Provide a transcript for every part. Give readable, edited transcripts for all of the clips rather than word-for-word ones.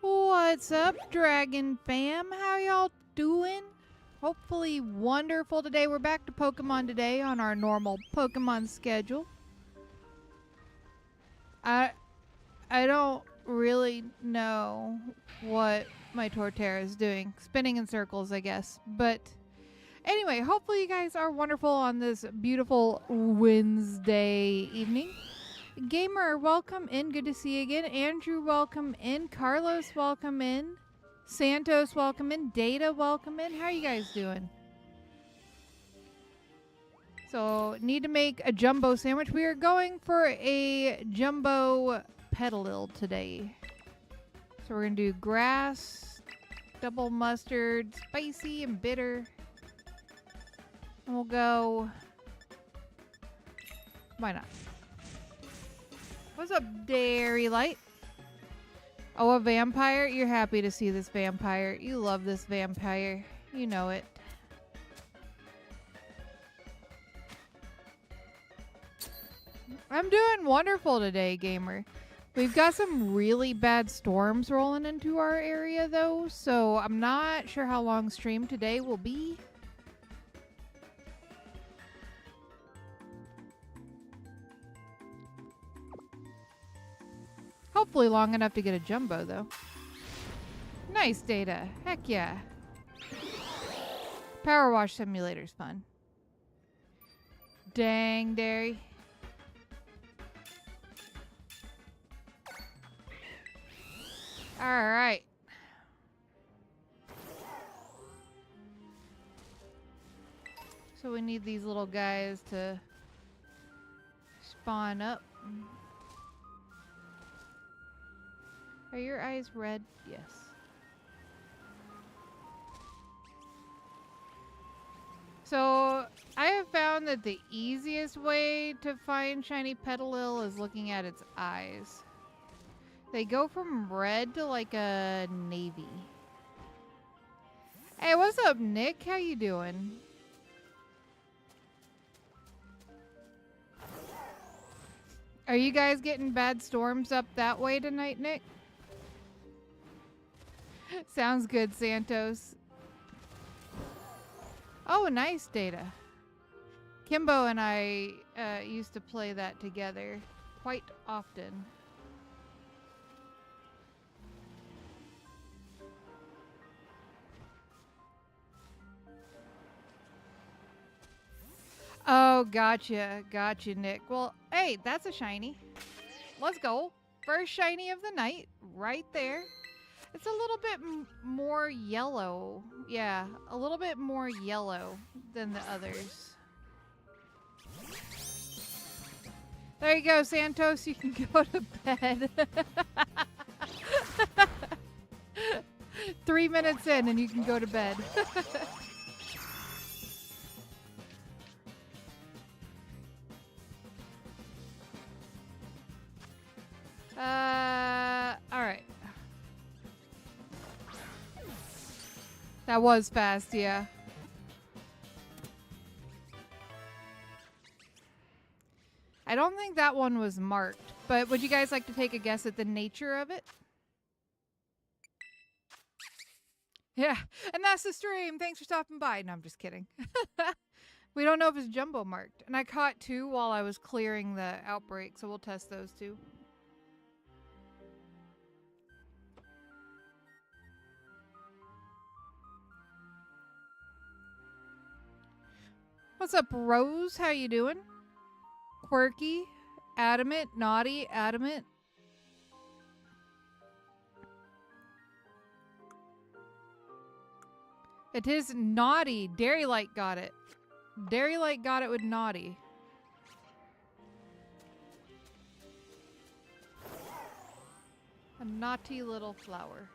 What's up, Dragon Fam? How y'all doing? Hopefully wonderful today. We're back to Pokemon today on our normal Pokemon schedule. I don't really know what my Torterra is doing. Spinning in circles, I guess. But anyway, hopefully you guys are wonderful on this beautiful Wednesday evening. Gamer, welcome in. Good to see you again. Andrew, welcome in. Carlos, welcome in. Santos, welcome in. Data, welcome in. How are you guys doing? So, need to make a jumbo sandwich. We are going for a jumbo petilil today. So, we're going to do grass, double mustard, spicy and bitter. And we'll go... Why not? What's up, Dairy Light? Oh, a vampire? You're happy to see this vampire. You love this vampire. You know it. I'm doing wonderful today, gamer. We've got some really bad storms rolling into our area, though, so I'm not sure how long stream today will be. Hopefully long enough to get a jumbo, though. Nice, Data. Heck yeah. Power Wash Simulator's fun. Dang, Dairy. Alright. So we need these little guys to spawn up. Are your eyes red? Yes. So, I have found that the easiest way to find Shiny Petilil is looking at its eyes. They go from red to like a navy. Hey, what's up, Nick? How you doing? Are you guys getting bad storms up that way tonight, Nick? Sounds good, Santos. Oh, nice, Data. Kimbo and I used to play that together quite often. Oh, gotcha. Gotcha, Nick. Well, hey, that's a shiny. Let's go. First shiny of the night, right there. It's a little bit more yellow. Yeah, a little bit more yellow than the others. There you go, Santos. You can go to bed. 3 minutes in and you can go to bed. All right. That was fast, yeah. I don't think that one was marked, but would you guys like to take a guess at the nature of it? Yeah, and that's the stream. Thanks for stopping by. No, I'm just kidding. We don't know if it's jumbo marked. And I caught 2 while I was clearing the outbreak, so we'll test those 2. What's up, Rose? How you doing? Quirky, adamant, naughty, adamant. It is naughty. Dairy Light got it. Dairy Light got it with naughty. A naughty little flower.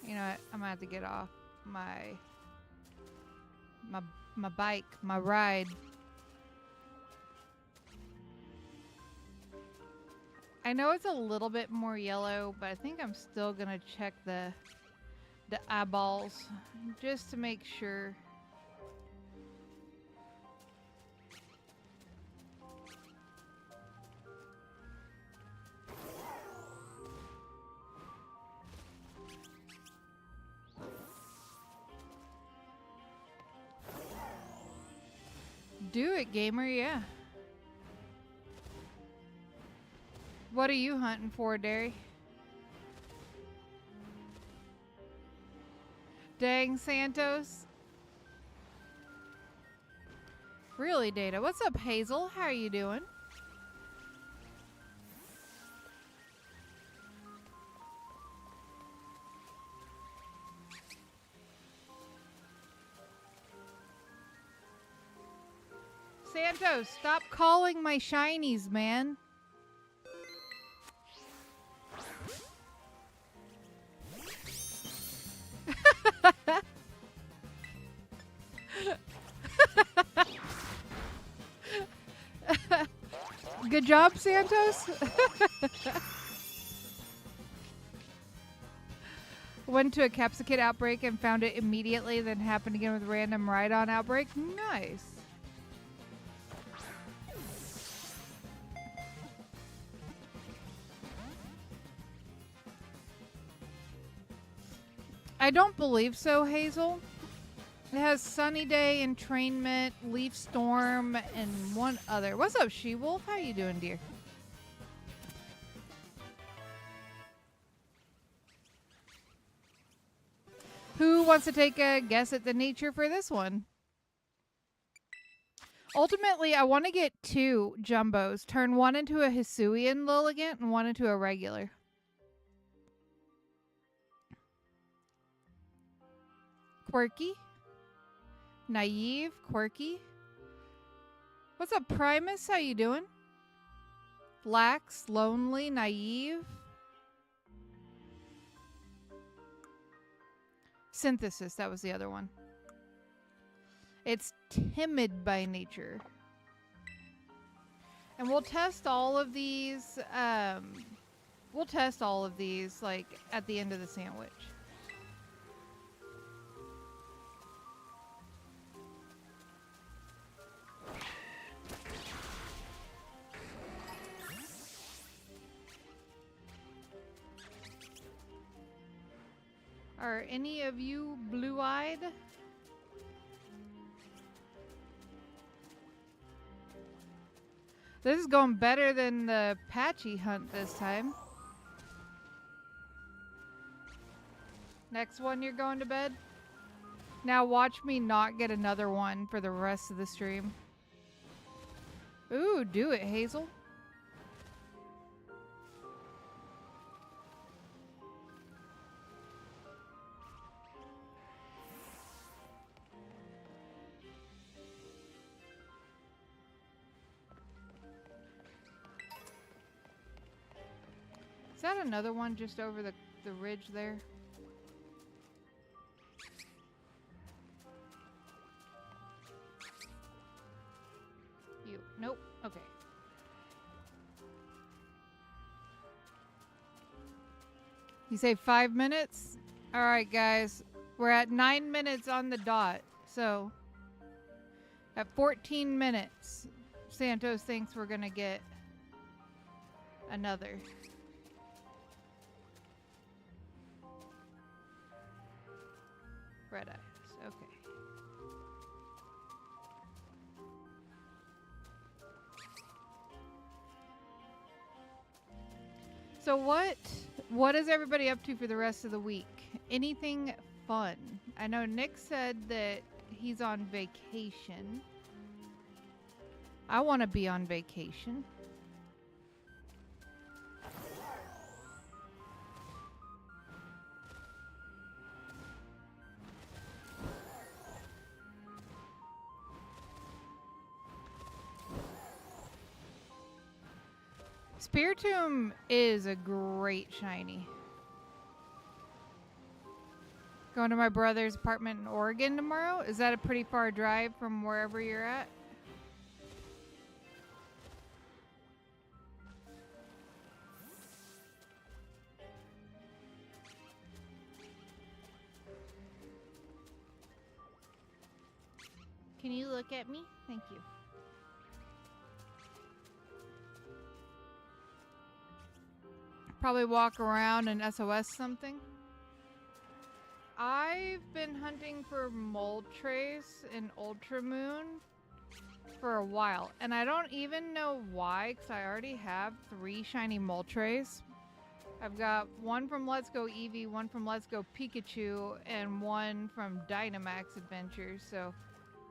You know, I'm gonna have to get off my bike, my ride. I know it's a little bit more yellow, but I think I'm still gonna check the eyeballs just to make sure. Do it, gamer, yeah. What are you hunting for, Derry? Dang, Santos. Really, Data? What's up, Hazel? How are you doing? Santos, stop calling my shinies, man. Good job, Santos. Went to a capsicum outbreak and found it immediately, then happened again with random ride-on outbreak. Nice. I don't believe so, Hazel. It has Sunny Day, Entrainment, Leaf Storm, and one other. What's up, She-Wolf? How you doing, dear? Who wants to take a guess at the nature for this one? Ultimately, I want to get 2 jumbos. Turn one into a Hisuian Lilligant and one into a regular. Quirky. Naive, quirky. What's up, Primus? How you doing? Lax, lonely, naive. Synthesis, that was the other one. It's timid by nature. And we'll test all of these, like at the end of the sandwich. Are any of you blue-eyed? This is going better than the patchy hunt this time. Next one, you're going to bed? Now watch me not get another one for the rest of the stream. Ooh, do it, Hazel. Is that another one just over the ridge there? You. Nope. Okay. You say 5 minutes? All right, guys. We're at 9 minutes on the dot. So, at 14 minutes, Santos thinks we're going to get another. Red eyes, okay. So what is everybody up to for the rest of the week? Anything fun? I know Nick said that he's on vacation. I want to be on vacation. Spiritomb is a great shiny. Going to my brother's apartment in Oregon tomorrow. Is that a pretty far drive from wherever you're at? Can you look at me? Thank you. Probably walk around and SOS something. I've been hunting for Moltres in Ultramoon for a while, and I don't even know why, because I already have 3 shiny Moltres. I've got one from Let's Go Eevee, one from Let's Go Pikachu, and one from Dynamax Adventures, so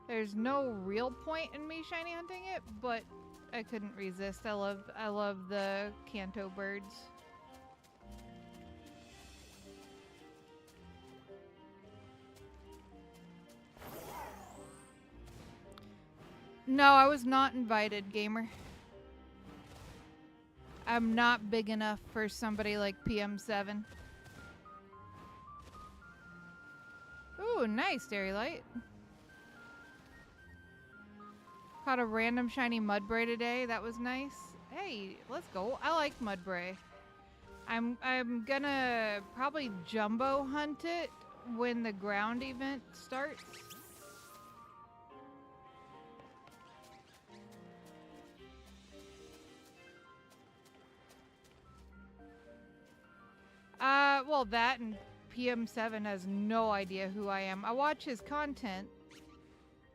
there's no real point in me shiny hunting it, but I couldn't resist. I love the Kanto birds. No, I was not invited, gamer. I'm not big enough for somebody like PM7. Ooh, nice, Dairy Light. Caught a random shiny Mudbray today. That was nice. Hey, let's go. I like Mudbray. I'm gonna probably jumbo hunt it when the ground event starts. Well, that and PM7 has no idea who I am. I watch his content,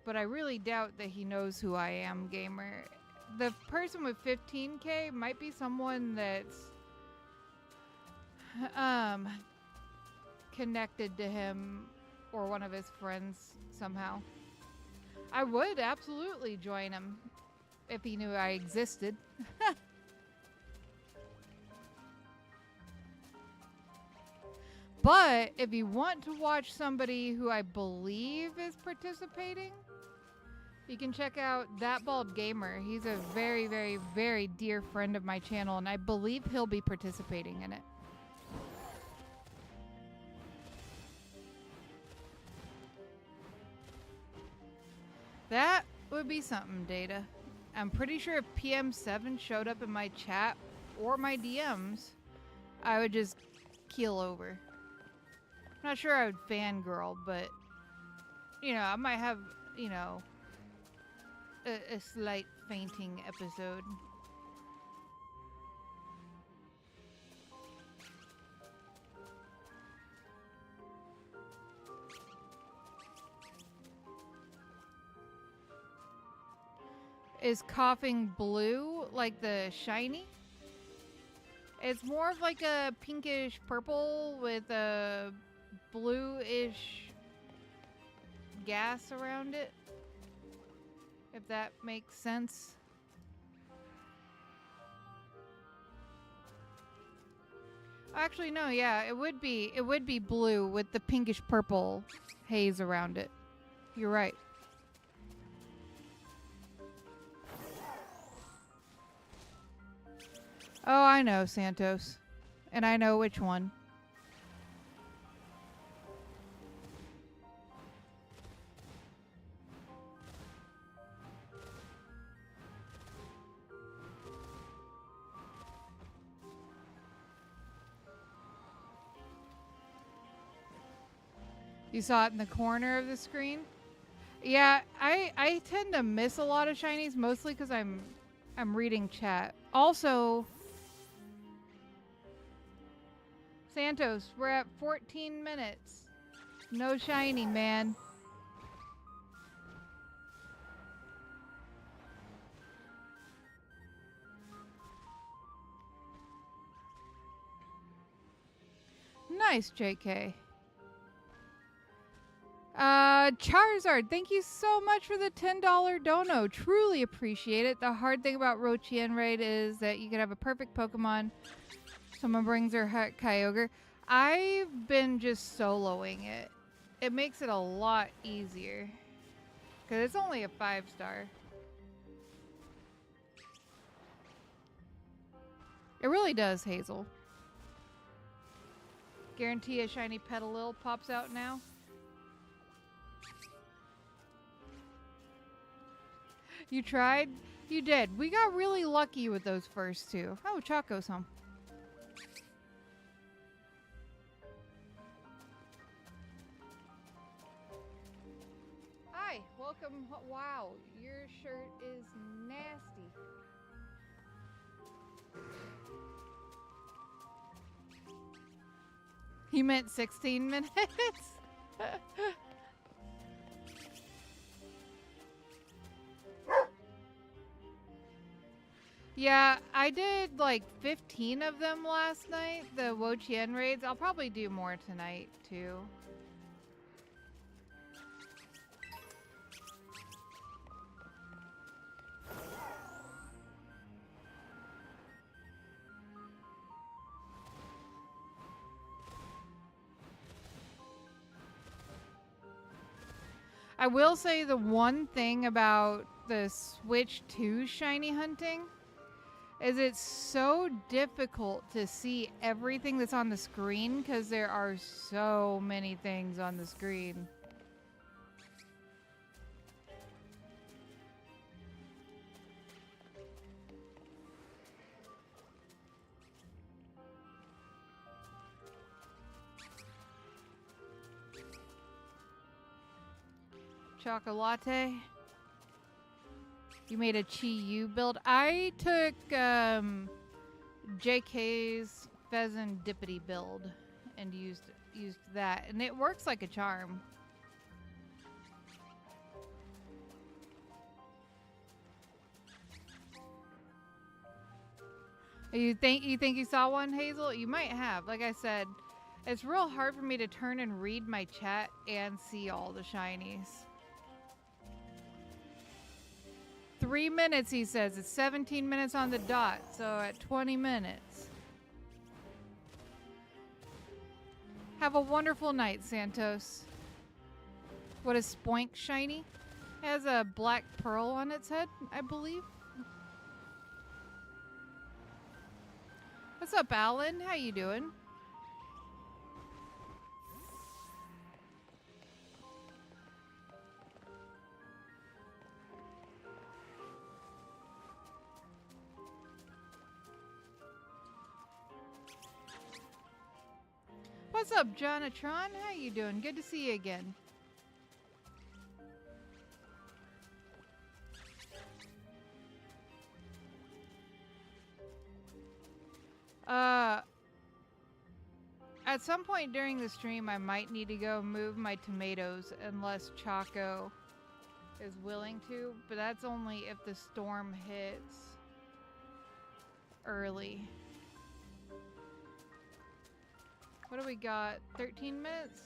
but I really doubt that he knows who I am, gamer. The person with 15K might be someone that's connected to him or one of his friends somehow. I would absolutely join him if he knew I existed. But if you want to watch somebody who I believe is participating, you can check out That Bald Gamer. He's a very, very, very dear friend of my channel, and I believe he'll be participating in it. That would be something, Data. I'm pretty sure if PM7 showed up in my chat or my DMs, I would just keel over. I'm not sure I would fangirl, but, you know, I might have, you know, a slight fainting episode. Is Coughing blue like the shiny? It's more of like a pinkish purple with a bluish gas around it, if that makes sense. Actually, no, yeah, it would be blue with the pinkish purple haze around it. You're right. Oh, I know, Santos. And I know which one. You saw it in the corner of the screen? Yeah, I tend to miss a lot of shinies, mostly because I'm reading chat. Also, Santos, we're at 14 minutes. No shiny, man. Nice, JK. Charizard, thank you so much for the $10 dono. Truly appreciate it. The hard thing about Rochian Raid is that you could have a perfect Pokemon. Someone brings their Kyogre. I've been just soloing it. It makes it a lot easier. Because it's only a 5-star. It really does, Hazel. Guarantee a shiny Petilil pops out now. You tried? You did. We got really lucky with those first two. Oh, Choco's home. Hi, welcome. Wow, your shirt is nasty. He meant 16 minutes? Yeah, I did like 15 of them last night, the Wochien raids. I'll probably do more tonight too. I will say the one thing about the Switch 2 shiny hunting is it's so difficult to see everything that's on the screen because there are so many things on the screen. Chocolate. You made a Chi-Yu build. I took JK's Pheasant Dippity build and used that, and it works like a charm. You think you saw one, Hazel? You might have. Like I said, it's real hard for me to turn and read my chat and see all the shinies. 3 minutes, he says. It's 17 minutes on the dot, so at 20 minutes. Have a wonderful night, Santos. What is Spoink shiny? It has a black pearl on its head, I believe. What's up, Alan? How you doing? What's up, Jonathan? How you doing? Good to see you again. At some point during the stream, I might need to go move my tomatoes unless Choco is willing to, but that's only if the storm hits early. What do we got? 13 minutes?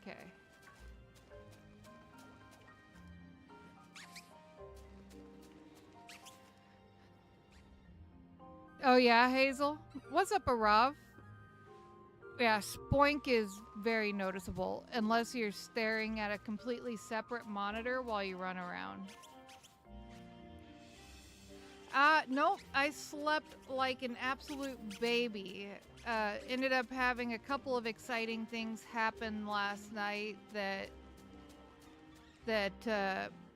Okay. Oh yeah, Hazel? What's up, Arav? Yeah, Spoink is very noticeable unless you're staring at a completely separate monitor while you run around. Nope. I slept like an absolute baby. Ended up having a couple of exciting things happen last night that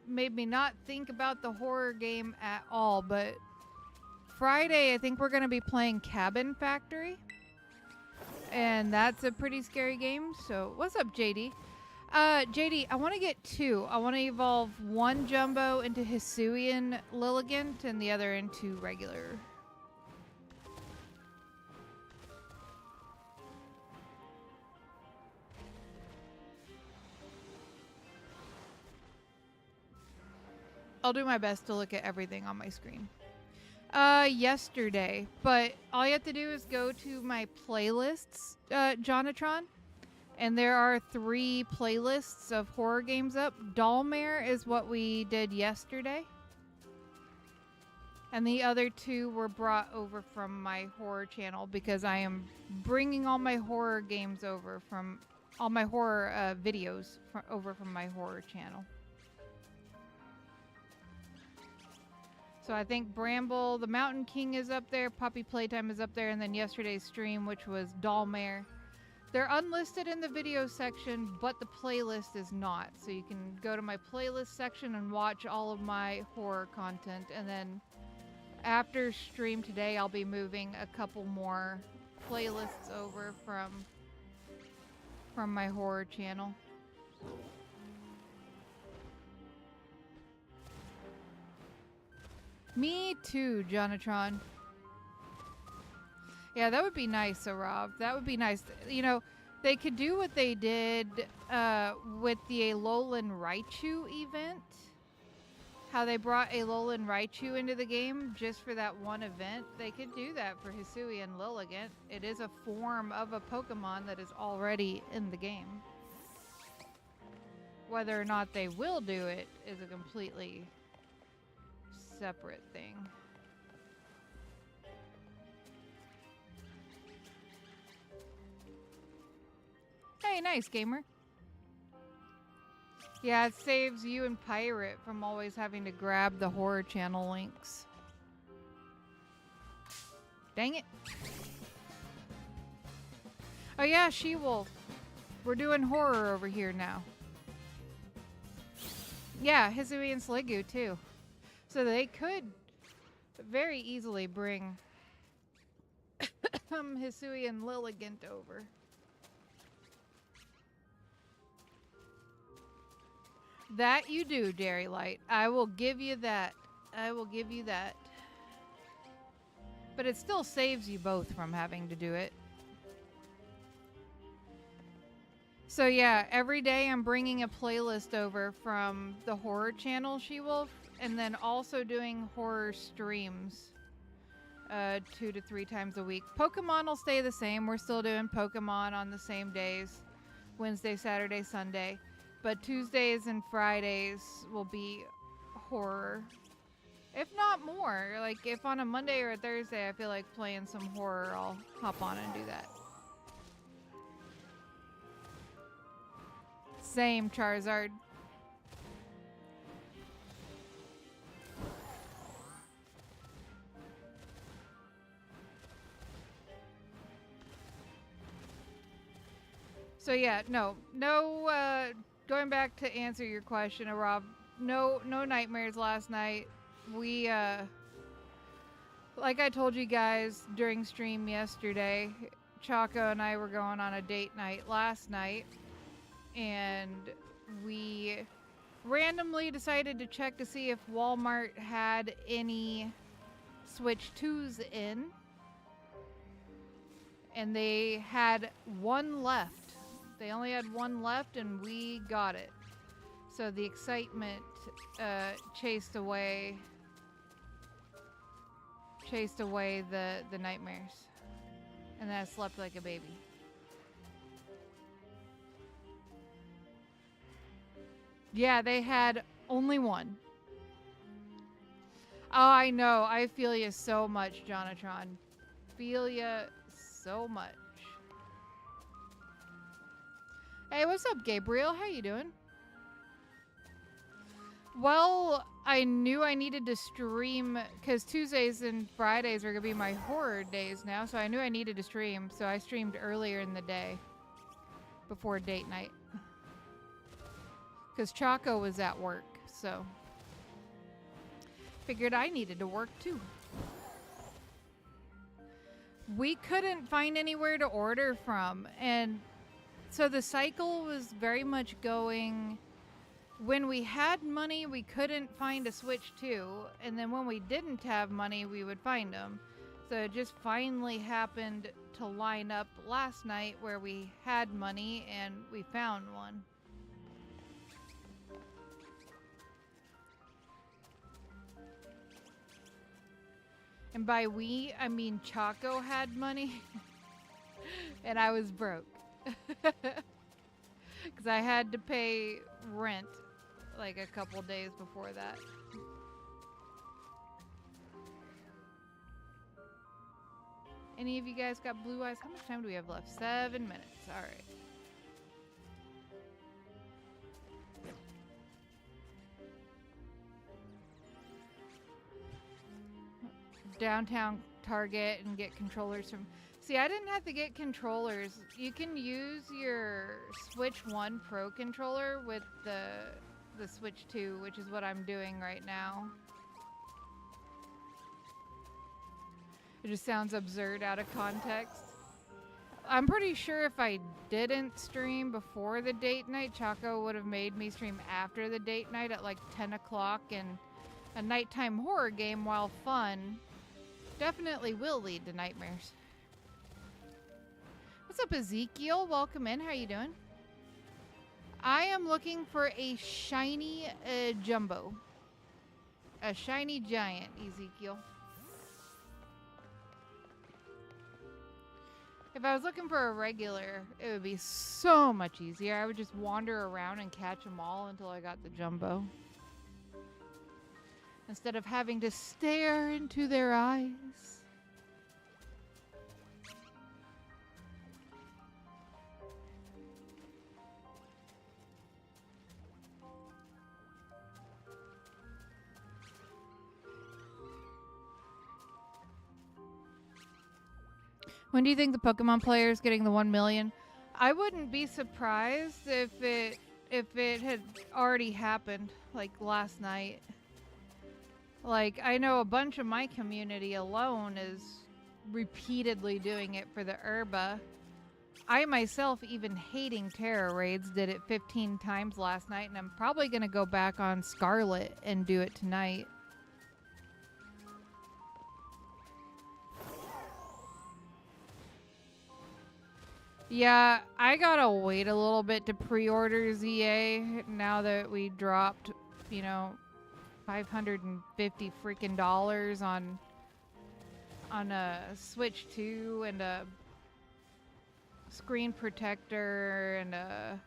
made me not think about the horror game at all. But Friday, I think we're going to be playing Cabin Factory. And that's a pretty scary game. So what's up, JD? JD, I want to get two. I want to evolve one Jumbo into Hisuian Lilligant and the other into regular. I'll do my best to look at everything on my screen. Yesterday, but all you have to do is go to my playlists, Jonatron, and there are 3 playlists of horror games up. Dollmare is what we did yesterday, and the other 2 were brought over from my horror channel because I am bringing all my horror games over from all my horror videos over from my horror channel. So I think Bramble, the Mountain King is up there, Puppy Playtime is up there, and then yesterday's stream, which was Dollmare, They're unlisted in the video section, but the playlist is not. So you can go to my playlist section and watch all of my horror content. And then after stream today, I'll be moving a couple more playlists over from my horror channel. Me too, Jonathan. Yeah, that would be nice, Rob. That would be nice. You know, they could do what they did with the Alolan Raichu event. How they brought Alolan Raichu into the game just for that one event. They could do that for Hisui and Lilligant. It is a form of a Pokemon that is already in the game. Whether or not they will do it is a completely separate thing. Hey, nice, gamer. Yeah, it saves you and Pirate from always having to grab the horror channel links. Dang it. Oh yeah, She-Wolf. We're doing horror over here now. Yeah, Hisui and Sliggoo too. So they could very easily bring Hisui and Lilligant over. That you do, Dairy Light. I will give you that. I will give you that. But it still saves you both from having to do it. So yeah, every day I'm bringing a playlist over from the horror channel, She-Wolf, and then also doing horror streams 2 to 3 times a week. Pokemon will stay the same. We're still doing Pokemon on the same days. Wednesday, Saturday, Sunday. But Tuesdays and Fridays will be horror. If not more. Like, if on a Monday or a Thursday I feel like playing some horror, I'll hop on and do that. Same, Charizard. So yeah, no, going back to answer your question, Rob, no nightmares last night. We, like I told you guys during stream yesterday, Chaco and I were going on a date night last night, and we randomly decided to check to see if Walmart had any Switch 2s in, and they had one left. They only had one left, and we got it. So the excitement chased away the nightmares, and then I slept like a baby. Yeah, they had only one. Oh, I know. I feel you so much, Jonathan. Feel you so much. Hey, what's up, Gabriel? How you doing? Well, I knew I needed to stream because Tuesdays and Fridays are going to be my horror days now, so I knew I needed to stream, so I streamed earlier in the day before date night. Because Chaco was at work, so figured I needed to work too. We couldn't find anywhere to order from, and so the cycle was very much going, when we had money, we couldn't find a Switch 2, and then when we didn't have money, we would find them. So it just finally happened to line up last night where we had money and we found one. And by we, I mean Chaco had money and I was broke. Because I had to pay rent like a couple days before that. Any of you guys got blue eyes? How much time do we have left? 7 minutes. All right. Downtown Target and get controllers from... See, I didn't have to get controllers. You can use your Switch 1 Pro controller with the Switch 2, which is what I'm doing right now. It just sounds absurd out of context. I'm pretty sure if I didn't stream before the date night, Choco would have made me stream after the date night at like 10 o'clock, and a nighttime horror game, while fun, definitely will lead to nightmares. What's up, Ezekiel? Welcome in. How you doing? I am looking for a shiny jumbo. A shiny giant, Ezekiel. If I was looking for a regular, it would be so much easier. I would just wander around and catch them all until I got the jumbo. Instead of having to stare into their eyes. When do you think the Pokemon player is getting the 1 million? I wouldn't be surprised if it had already happened, like last night. Like, I know a bunch of my community alone is repeatedly doing it for the Herba. I myself, even hating Terra Raids, did it 15 times last night, and I'm probably going to go back on Scarlet and do it tonight. Yeah, I gotta wait a little bit to pre-order ZA now that we dropped, you know, $550 freaking dollars on a Switch 2 and a screen protector and a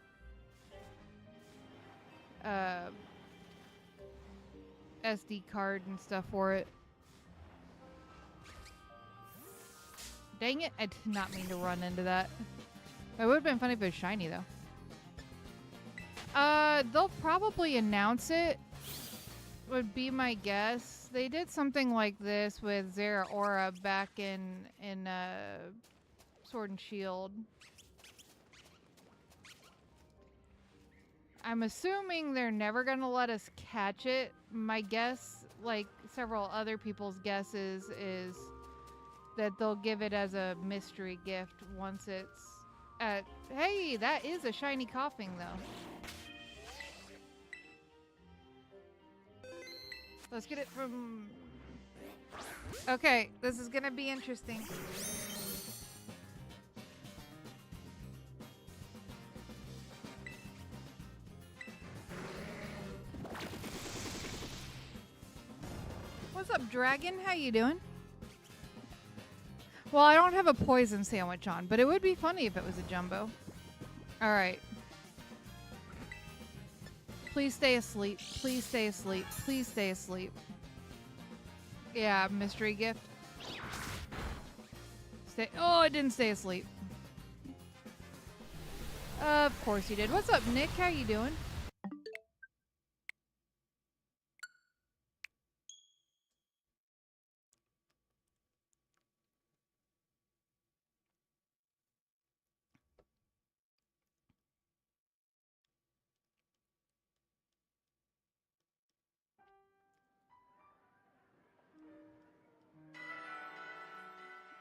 SD card and stuff for it. Dang it, I did not mean to run into that. It would have been funny if it was shiny, though. They'll probably announce it, would be my guess. They did something like this with Zeraora back in Sword and Shield. I'm assuming they're never going to let us catch it. My guess, like several other people's guesses, is that they'll give it as a mystery gift once it's at... Hey, that is a shiny coughing, though. Let's get it from... Okay, this is gonna be interesting. What's up, Dragon? How you doing? Well, I don't have a poison sandwich on, but it would be funny if it was a jumbo. All right. Please stay asleep. Please stay asleep. Please stay asleep. Yeah, mystery gift. Stay. Oh, I didn't stay asleep. Of course you did. What's up, Nick? How you doing?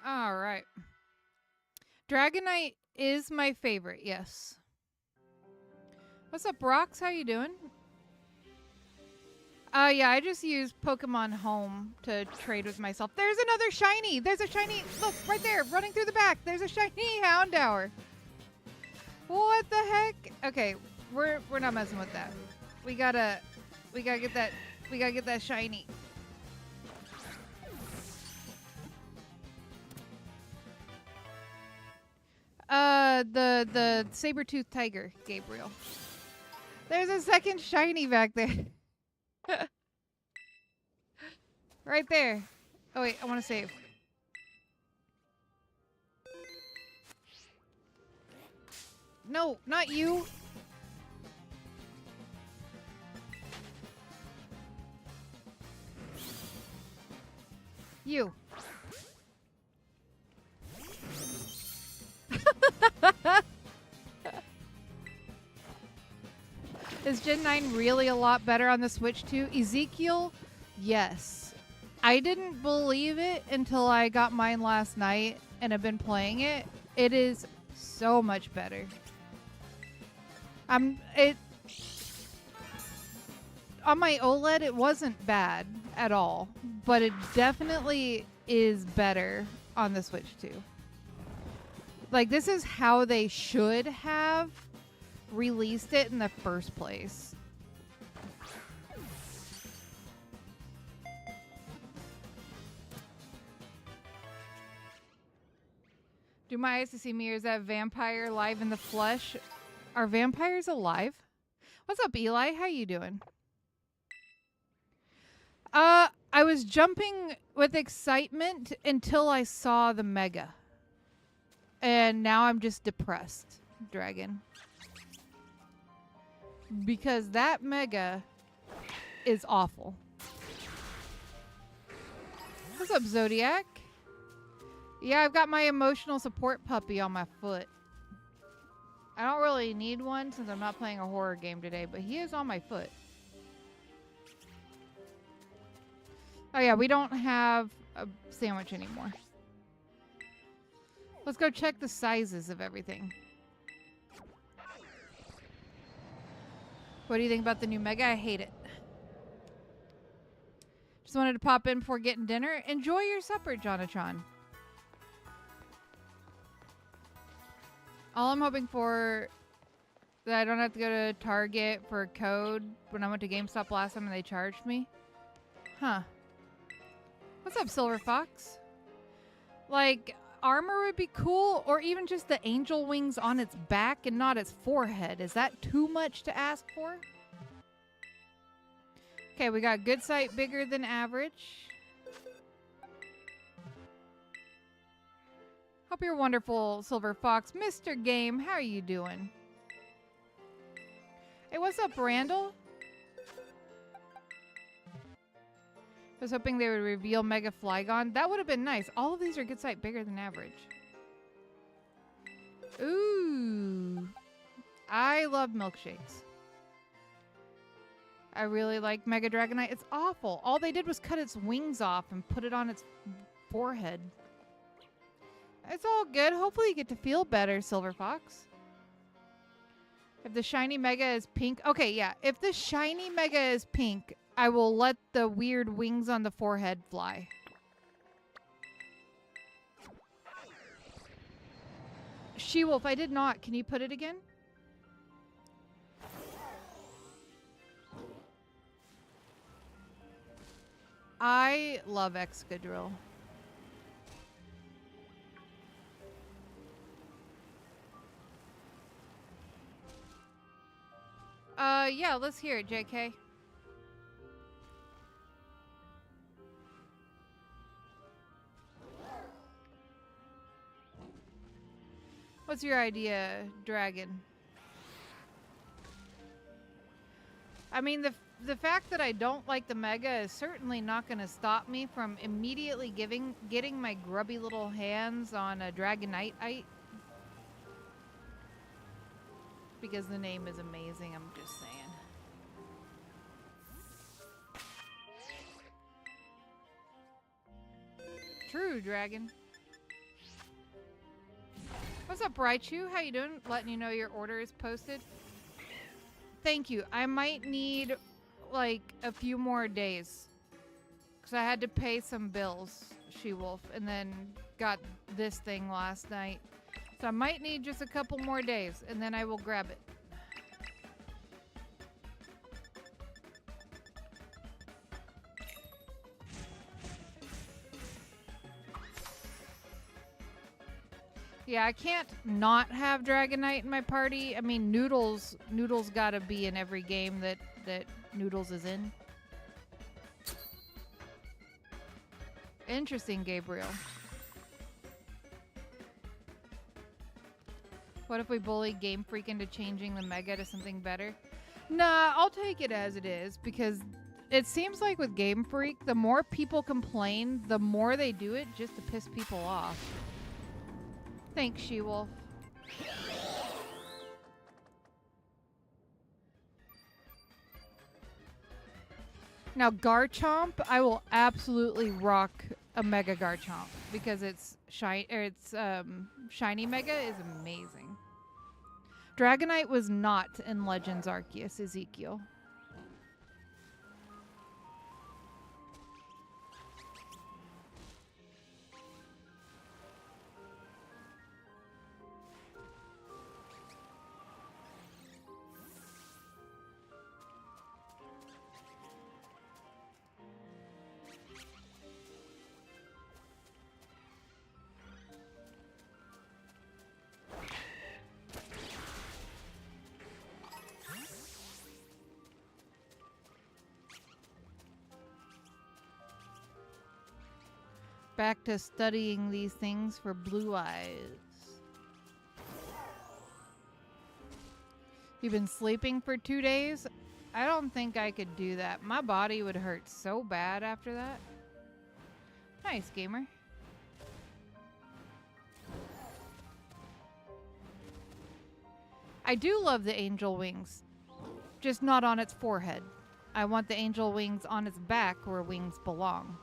All right. Dragonite is my favorite, yes. What's up, Brox? How you doing? Yeah, I just use Pokemon Home to trade with myself. There's another shiny! There's a shiny... Look, right there, running through the back. There's a shiny Houndour. What the heck? Okay, we're not messing with that. We gotta get that shiny. The saber-toothed tiger, Gabriel. There's a second shiny back there. Right there. Oh wait, I want to save. No, not you. You. Is Gen 9 really a lot better on the Switch too? Ezekiel, yes. I didn't believe it until I got mine last night and have been playing it. It is so much better. On my OLED, it wasn't bad at all, but it definitely is better on the Switch too. Like, this is how they should have released it in the first place. Do my eyes to see me, or is that vampire live in the flesh? Are vampires alive? What's up, Eli? How you doing? I was jumping with excitement until I saw the mega. And now I'm just depressed, Dragon. Because that mega is awful. What's up, Zodiac? Yeah, I've got my emotional support puppy on my foot. I don't really need one since I'm not playing a horror game today, but he is on my foot. Oh yeah, we don't have a sandwich anymore. Let's go check the sizes of everything. What do you think about the new Mega? I hate it. Just wanted to pop in before getting dinner. Enjoy your supper, Jonathan. All I'm hoping for that I don't have to go to Target for a code when I went to GameStop last time and they charged me. Huh. What's up, Silver Fox? Like, armor would be cool, or even just the angel wings on its back and not its forehead. Is that too much to ask for? Okay, we got good sight bigger than average. Hope you're wonderful, Silver Fox. Mr. Game, how are you doing? Hey, what's up, Randall? I was hoping they would reveal Mega Flygon. That would have been nice. All of these are good sight bigger than average. Ooh. I love milkshakes. I really like Mega Dragonite. It's awful. All they did was cut its wings off and put it on its forehead. It's all good. Hopefully you get to feel better, Silver Fox. If the shiny Mega is pink. Okay, yeah. If the shiny Mega is pink, I will let the weird wings on the forehead fly. She-Wolf, I did not. Can you put it again? I love Excadrill. Yeah, let's hear it, JK. What's your idea, Dragon? I mean, the fact that I don't like the Mega is certainly not going to stop me from immediately getting my grubby little hands on a Dragonite. Because the name is amazing, I'm just saying. True, Dragon. What's up, Raichu? How you doing? Letting you know your order is posted. Thank you. I might need like a few more days because I had to pay some bills, She-Wolf, and then got this thing last night. So I might need just a couple more days and then I will grab it. Yeah, I can't not have Dragonite in my party. I mean, Noodles gotta be in every game that Noodles is in. Interesting, Gabriel. What if we bully Game Freak into changing the Mega to something better? Nah, I'll take it as it is because it seems like with Game Freak, the more people complain, the more they do it just to piss people off. Thanks, She-Wolf. Now, Garchomp, I will absolutely rock a Mega Garchomp because its shiny Mega is amazing. Dragonite was not in Legends Arceus, Ezekiel. Back to studying these things for blue eyes. You've been sleeping for 2 days? I don't think I could do that. My body would hurt so bad after that. Nice, gamer. I do love the angel wings, just not on its forehead. I want the angel wings on its back where wings belong.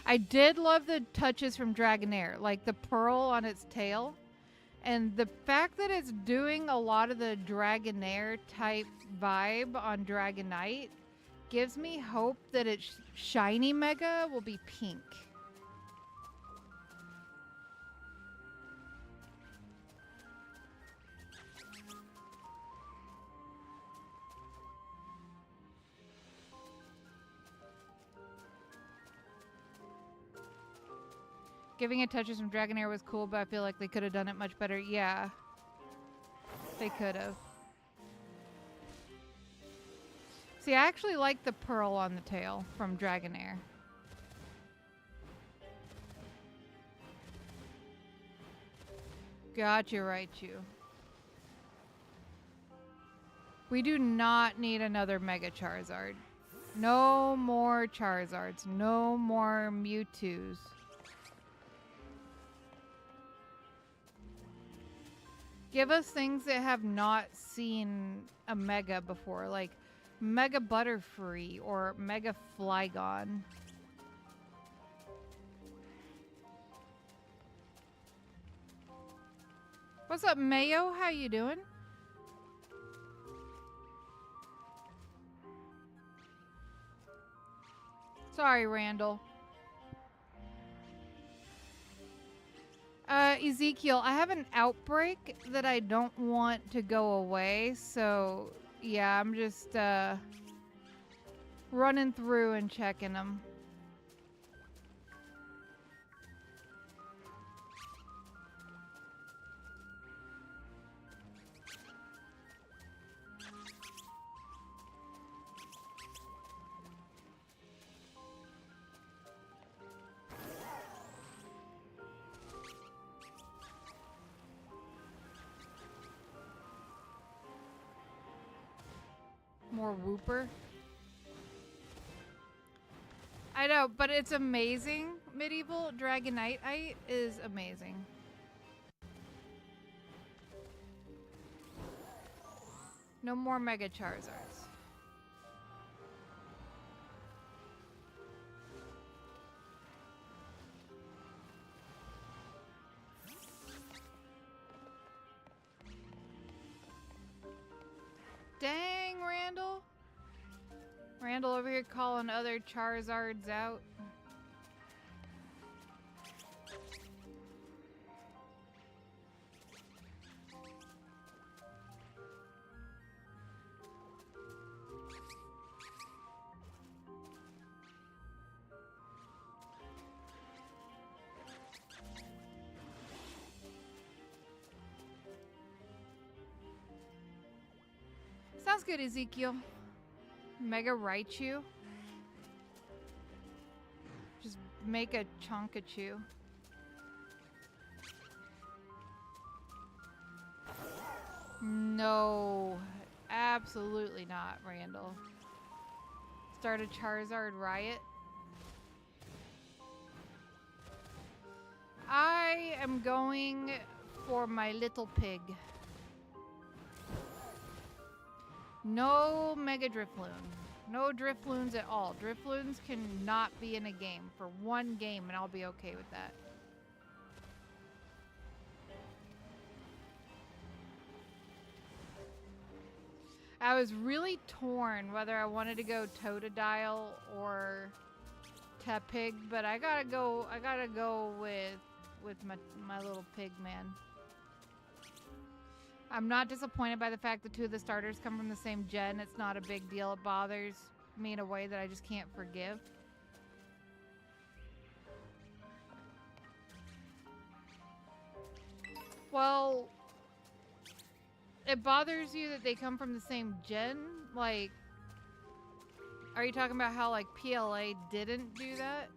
I did love the touches from Dragonair, like the pearl on its tail. And the fact that it's doing a lot of the Dragonair type vibe on Dragonite gives me hope that its shiny Mega will be pink. Giving it touches from Dragonair was cool, but I feel like they could have done it much better. Yeah. They could have. See, I actually like the pearl on the tail from Dragonair. Gotcha, Raichu. We do not need another Mega Charizard. No more Charizards. No more Mewtwo's. Give us things that have not seen a Mega before, like Mega Butterfree or Mega Flygon. What's up, Mayo? How you doing? Sorry, Randall. Ezekiel, I have an outbreak that I don't want to go away, so yeah, I'm just running through and checking them. More Wooper. I know, but it's amazing. Medieval Dragonite is amazing. No more Mega Charizards. Dang, Randall. Randall over here calling other Charizards out. Sounds good, Ezekiel. Mega Raichu. Just make a Chonkachu. No, absolutely not, Randall. Start a Charizard riot. am going for my little pig. No Mega Drifloon. No Drifloons at all. Drifloons cannot be in a game for one game, and I'll be okay with that. I was really torn whether I wanted to go Totodile or Tepig, but I gotta go with my little pig, man. I'm not disappointed by the fact that two of the starters come from the same gen. It's not a big deal. It bothers me in a way that I just can't forgive. Well, it bothers you that they come from the same gen? Like, are you talking about how, like, PLA didn't do that?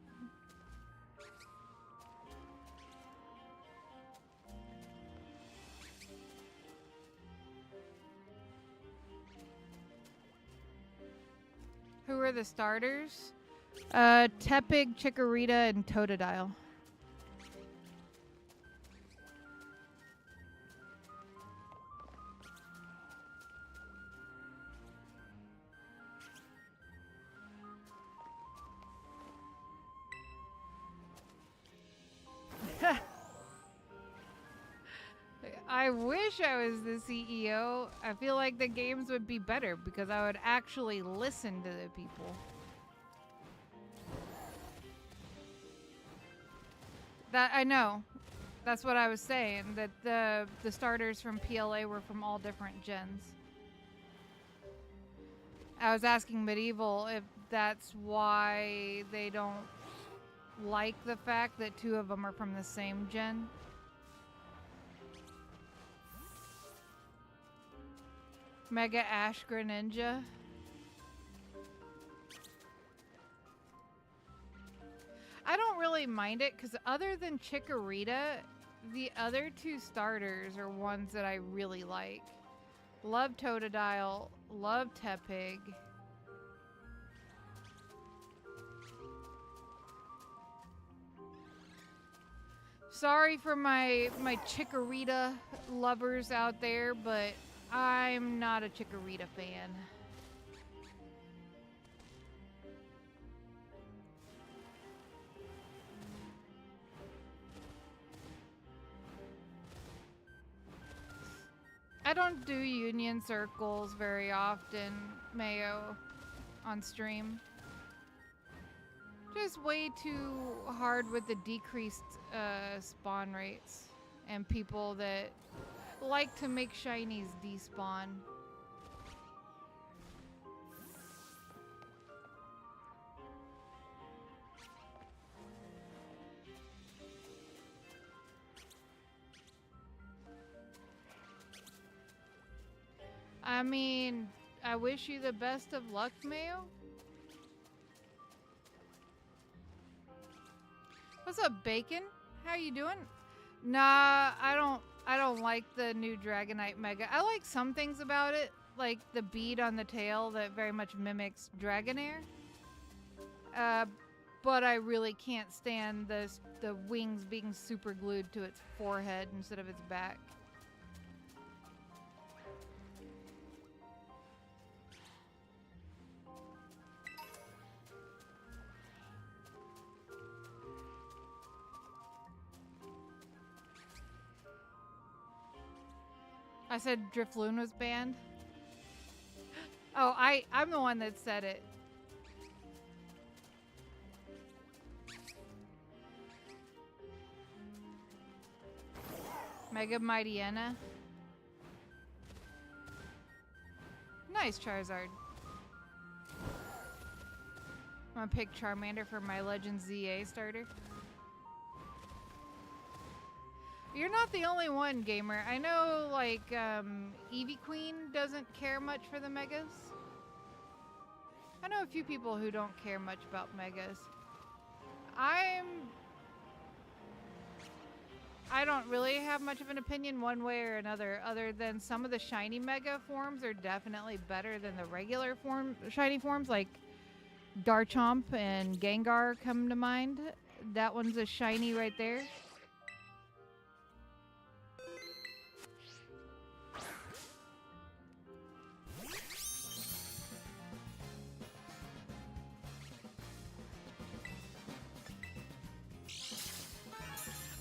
Who are the starters? Tepig, Chikorita, and Totodile. I wish I was the CEO. I feel like the games would be better because I would actually listen to the people. That I know. That's what I was saying, that the starters from PLA were from all different gens. I was asking Medieval if that's why they don't like the fact that two of them are from the same gen. Mega Ash Greninja. I don't really mind it because other than Chikorita, the other two starters are ones that I really like. Love Totodile, love Tepig. Sorry for my Chikorita lovers out there, but I'm not a Chikorita fan. I don't do union circles very often, Mayo, on stream. Just way too hard with the decreased spawn rates and people that like to make shinies despawn. I mean, I wish you the best of luck, Mayo. What's up, Bacon? How you doing? Nah, I don't like the new Dragonite Mega. I like some things about it, like the bead on the tail that very much mimics Dragonair. But I really can't stand the wings being super glued to its forehead instead of its back. I said Drifloon was banned. Oh, I'm the one that said it. Mega Mightyena. Nice Charizard. I'm gonna pick Charmander for my Legends ZA starter. You're not the only one, gamer. I know, like, Eevee Queen doesn't care much for the Megas. I know a few people who don't care much about Megas. I don't really have much of an opinion one way or another, other than some of the shiny Mega forms are definitely better than the regular shiny forms, like Garchomp and Gengar come to mind. That one's a shiny right there.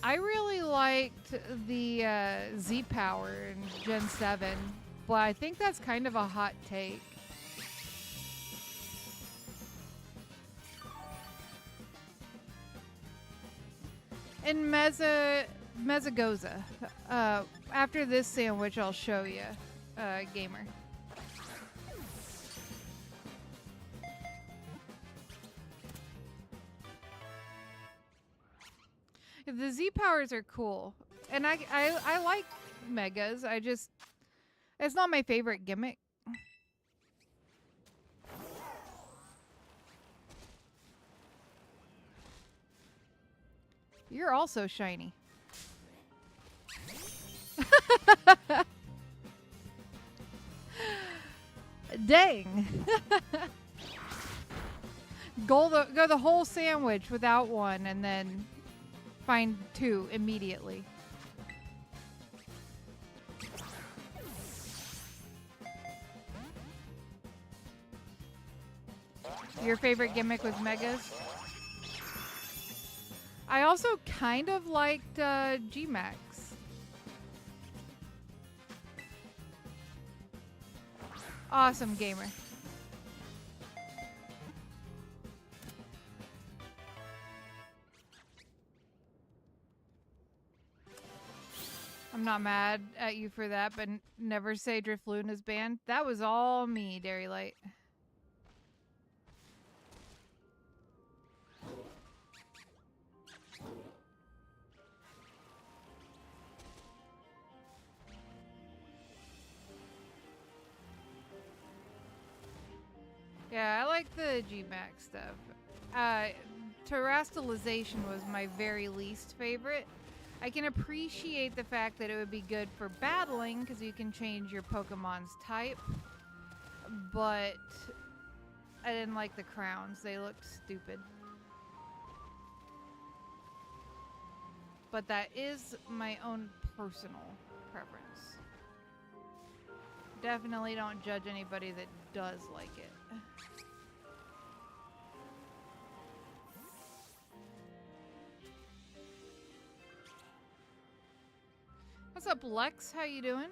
I really liked the Z Power in Gen 7, but I think that's kind of a hot take. In Mezagoza, after this sandwich, I'll show you, gamer. The Z powers are cool, and I like megas. It's not my favorite gimmick. You're also shiny. Dang. Go the whole sandwich without one, and then find two immediately. Your favorite gimmick was megas? I also kind of liked G-Max. Awesome gamer. I'm not mad at you for that, but never say Drifloon is banned. That was all me, Dairy Light. Yeah, I like the G-Max stuff. Terastallization was my very least favorite. I can appreciate the fact that it would be good for battling because you can change your Pokemon's type, but I didn't like the crowns. They looked stupid. But that is my own personal preference. Definitely don't judge anybody that does like it. What's up, Lex? How you doing?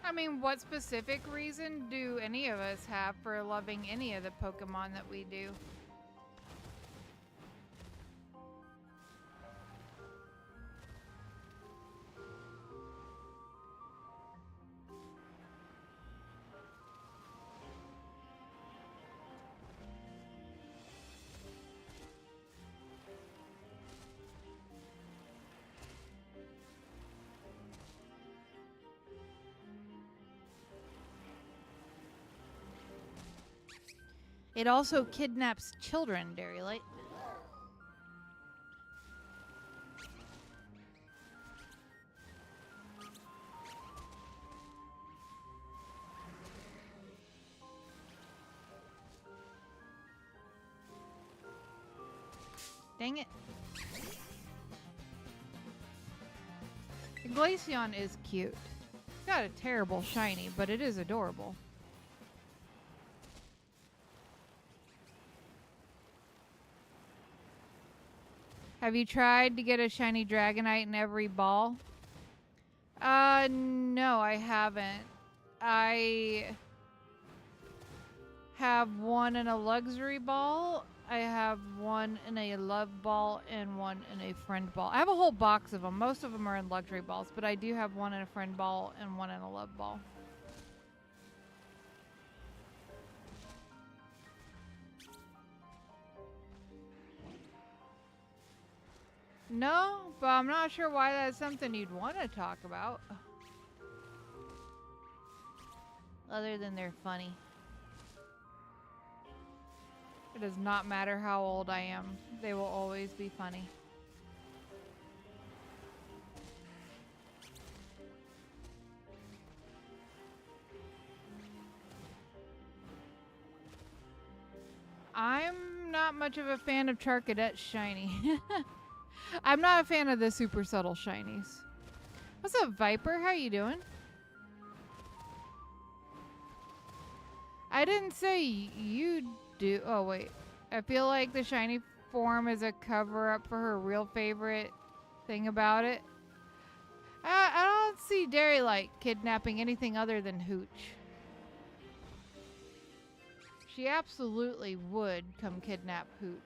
I mean, what specific reason do any of us have for loving any of the Pokemon that we do? It also kidnaps children, Dairy Light. Dang it. Glaceon is cute. It's got a terrible shiny, but it is adorable. Have you tried to get a shiny Dragonite in every ball? No, I haven't. I have one in a luxury ball. I have one in a love ball and one in a friend ball. I have a whole box of them. Most of them are in luxury balls, but I do have one in a friend ball and one in a love ball. No, but I'm not sure why that's something you'd want to talk about. Other than they're funny. It does not matter how old I am. They will always be funny. not much of a fan of Charcadet Shiny. I'm not a fan of the super subtle shinies. What's up, Viper? How you doing? I didn't say you do. Oh, wait. I feel like the shiny form is a cover-up for her real favorite thing about it. I don't see Dairylight kidnapping anything other than Hooch. She absolutely would come kidnap Hooch.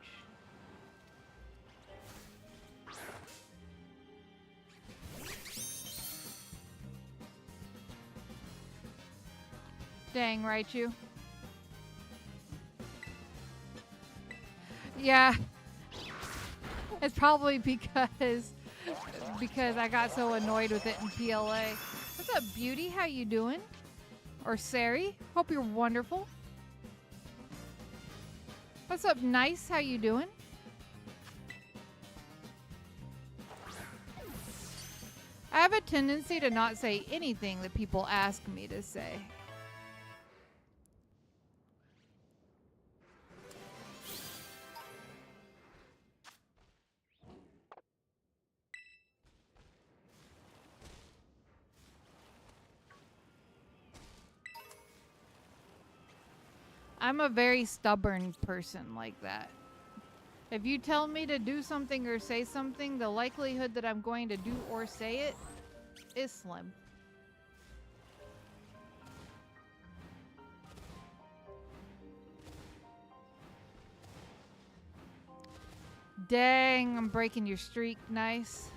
Dang, Raichu. Yeah. It's probably because I got so annoyed with it in PLA. What's up, Beauty? How you doing? Or Sari? Hope you're wonderful. What's up, Nice? How you doing? I have a tendency to not say anything that people ask me to say. I'm a very stubborn person like that. If you tell me to do something or say something, the likelihood that I'm going to do or say it is slim. Dang, I'm breaking your streak. Nice.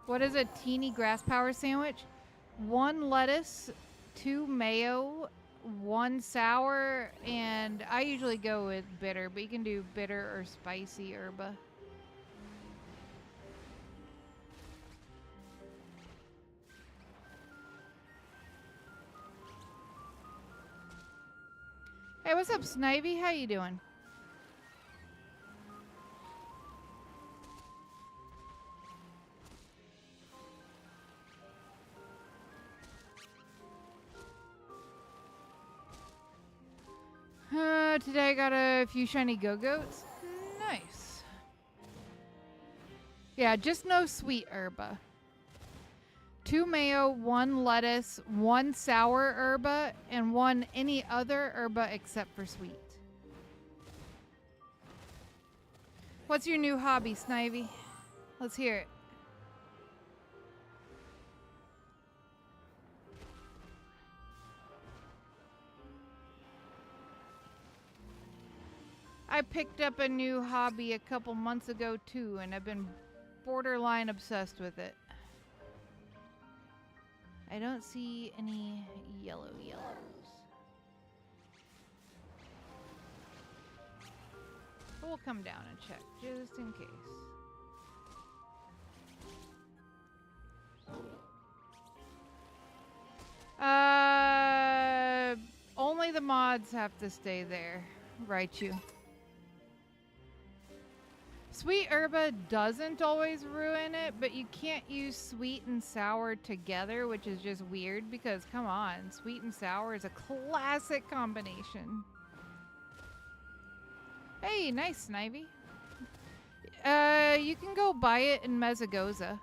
What is a teeny grass power sandwich? 1 lettuce, 2 mayo, 1 sour, and I usually go with bitter, but you can do bitter or spicy herba. Hey, what's up, Snivy? How you doing? Today I got a few shiny Go-Goats. Nice. Yeah, just no sweet herba. 2 mayo, 1 lettuce, 1 sour herba, and 1 any other herba except for sweet. What's your new hobby, Snivy? Let's hear it. I picked up a new hobby a couple months ago too, and I've been borderline obsessed with it. I don't see any yellows. But we'll come down and check, just in case. Only the mods have to stay there, Raichu. Sweet herba doesn't always ruin it, but you can't use sweet and sour together, which is just weird because, come on, sweet and sour is a classic combination. Hey, nice, Snivy. You can go buy it in Mezagoza.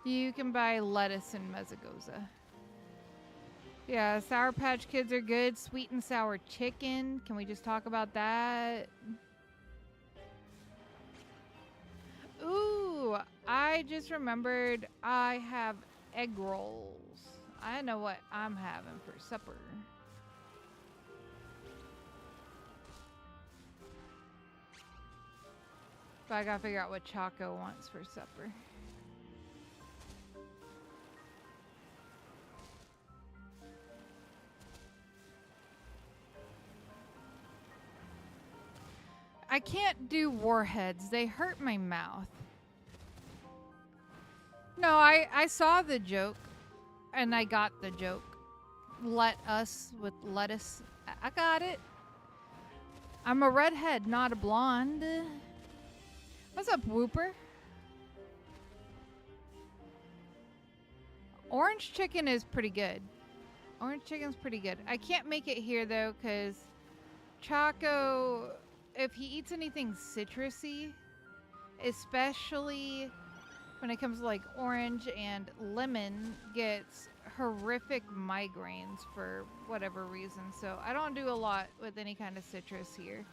You can buy lettuce in Mezagoza. Yeah, Sour Patch Kids are good. Sweet and sour chicken. Can we just talk about that? Ooh, I just remembered I have egg rolls. I know what I'm having for supper. But I gotta figure out what Choco wants for supper. I can't do warheads. They hurt my mouth. No, I saw the joke. And I got the joke. Let us with lettuce. I got it. I'm a redhead, not a blonde. What's up, Whooper? Orange chicken is pretty good. Orange chicken's pretty good. I can't make it here, though, because Choco, if he eats anything citrusy, especially when it comes to like orange and lemon, gets horrific migraines for whatever reason. So I don't do a lot with any kind of citrus here.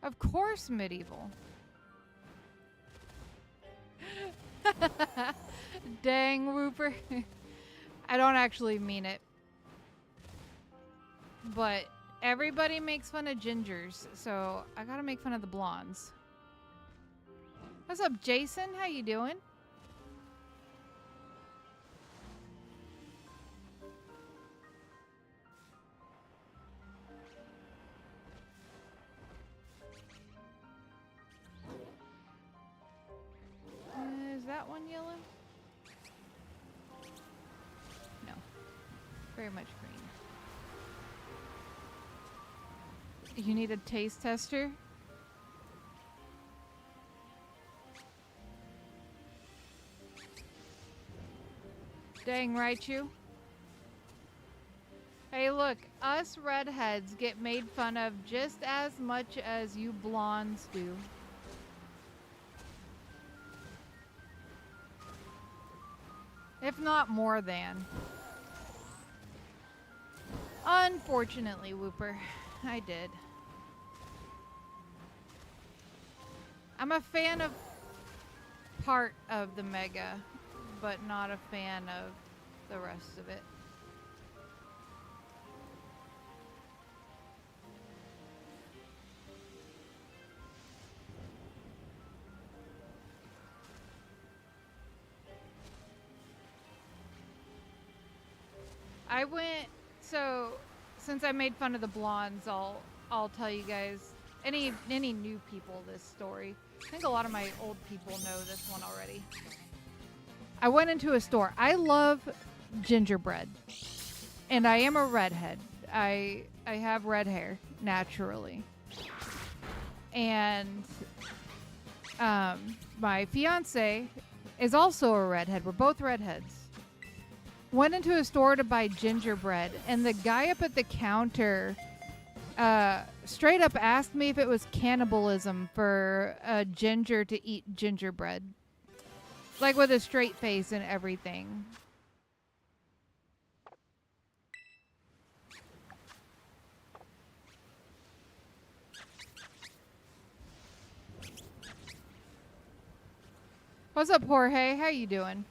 Of course, medieval. Dang, Whooper. I don't actually mean it. But everybody makes fun of gingers, so I gotta make fun of the blondes. What's up, Jason? How you doing? Is that one yellow? No. Very much green. You need a taste tester? Dang right you. Hey look, us redheads get made fun of just as much as you blondes do. If not more than. Unfortunately, Whooper, I did. I'm a fan of part of the mega, but not a fan of the rest of it. I went, so since I made fun of the blondes, I'll tell you guys, any new people, this story. I think a lot of my old people know this one already. I went into a store. I love gingerbread, and I am a redhead. I have red hair naturally, and my fiance is also a redhead. We're both redheads. Went into a store to buy gingerbread, and the guy up at the counter straight up asked me if it was cannibalism for a ginger to eat gingerbread. Like with a straight face and everything. What's up, Jorge? How you doing?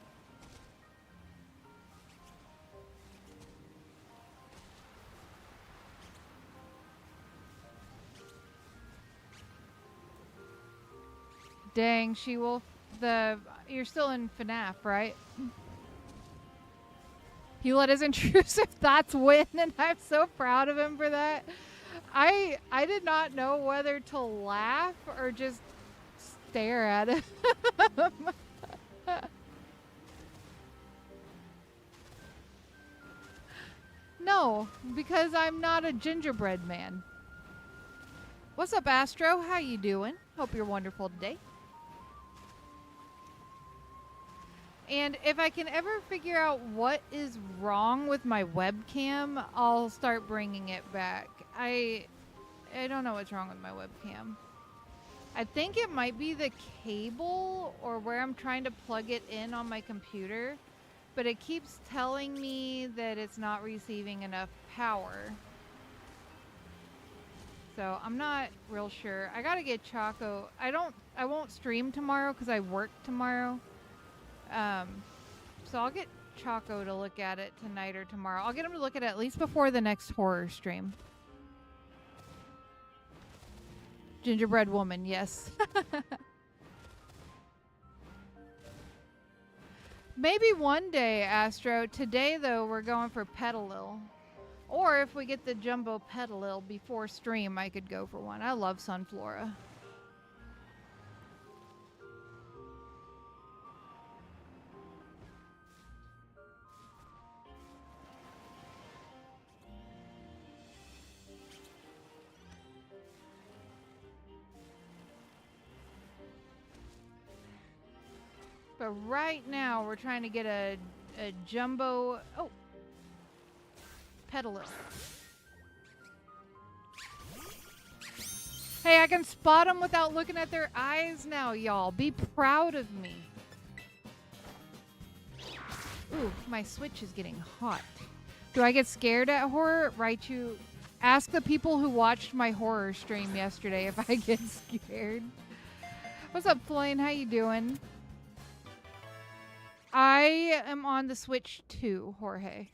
Dang, She-Wolf. You're still in FNAF, right? He let his intrusive thoughts win, and I'm so proud of him for that. I did not know whether to laugh or just stare at him. No, because I'm not a gingerbread man. What's up, Astro? How you doing? Hope you're wonderful today. And if I can ever figure out what is wrong with my webcam, I'll start bringing it back. I don't know what's wrong with my webcam. I think it might be the cable or where I'm trying to plug it in on my computer, but it keeps telling me that it's not receiving enough power. So I'm not real sure. I gotta get Choco. I won't stream tomorrow because I work tomorrow. So I'll get Choco to look at it tonight or tomorrow. I'll get him to look at least before the next horror stream. Gingerbread woman, yes. Maybe one day, Astro. Today, though, we're going for Petilil. Or if we get the jumbo petilil before stream, I could go for one. I love Sunflora. But right now, we're trying to get a jumbo... Oh! Petilil. Hey, I can spot them without looking at their eyes now, y'all. Be proud of me. Ooh, my Switch is getting hot. Do I get scared at horror? Raichu, ask the people who watched my horror stream yesterday if I get scared. What's up, Flame? How you doing? I am on the Switch 2, Jorge.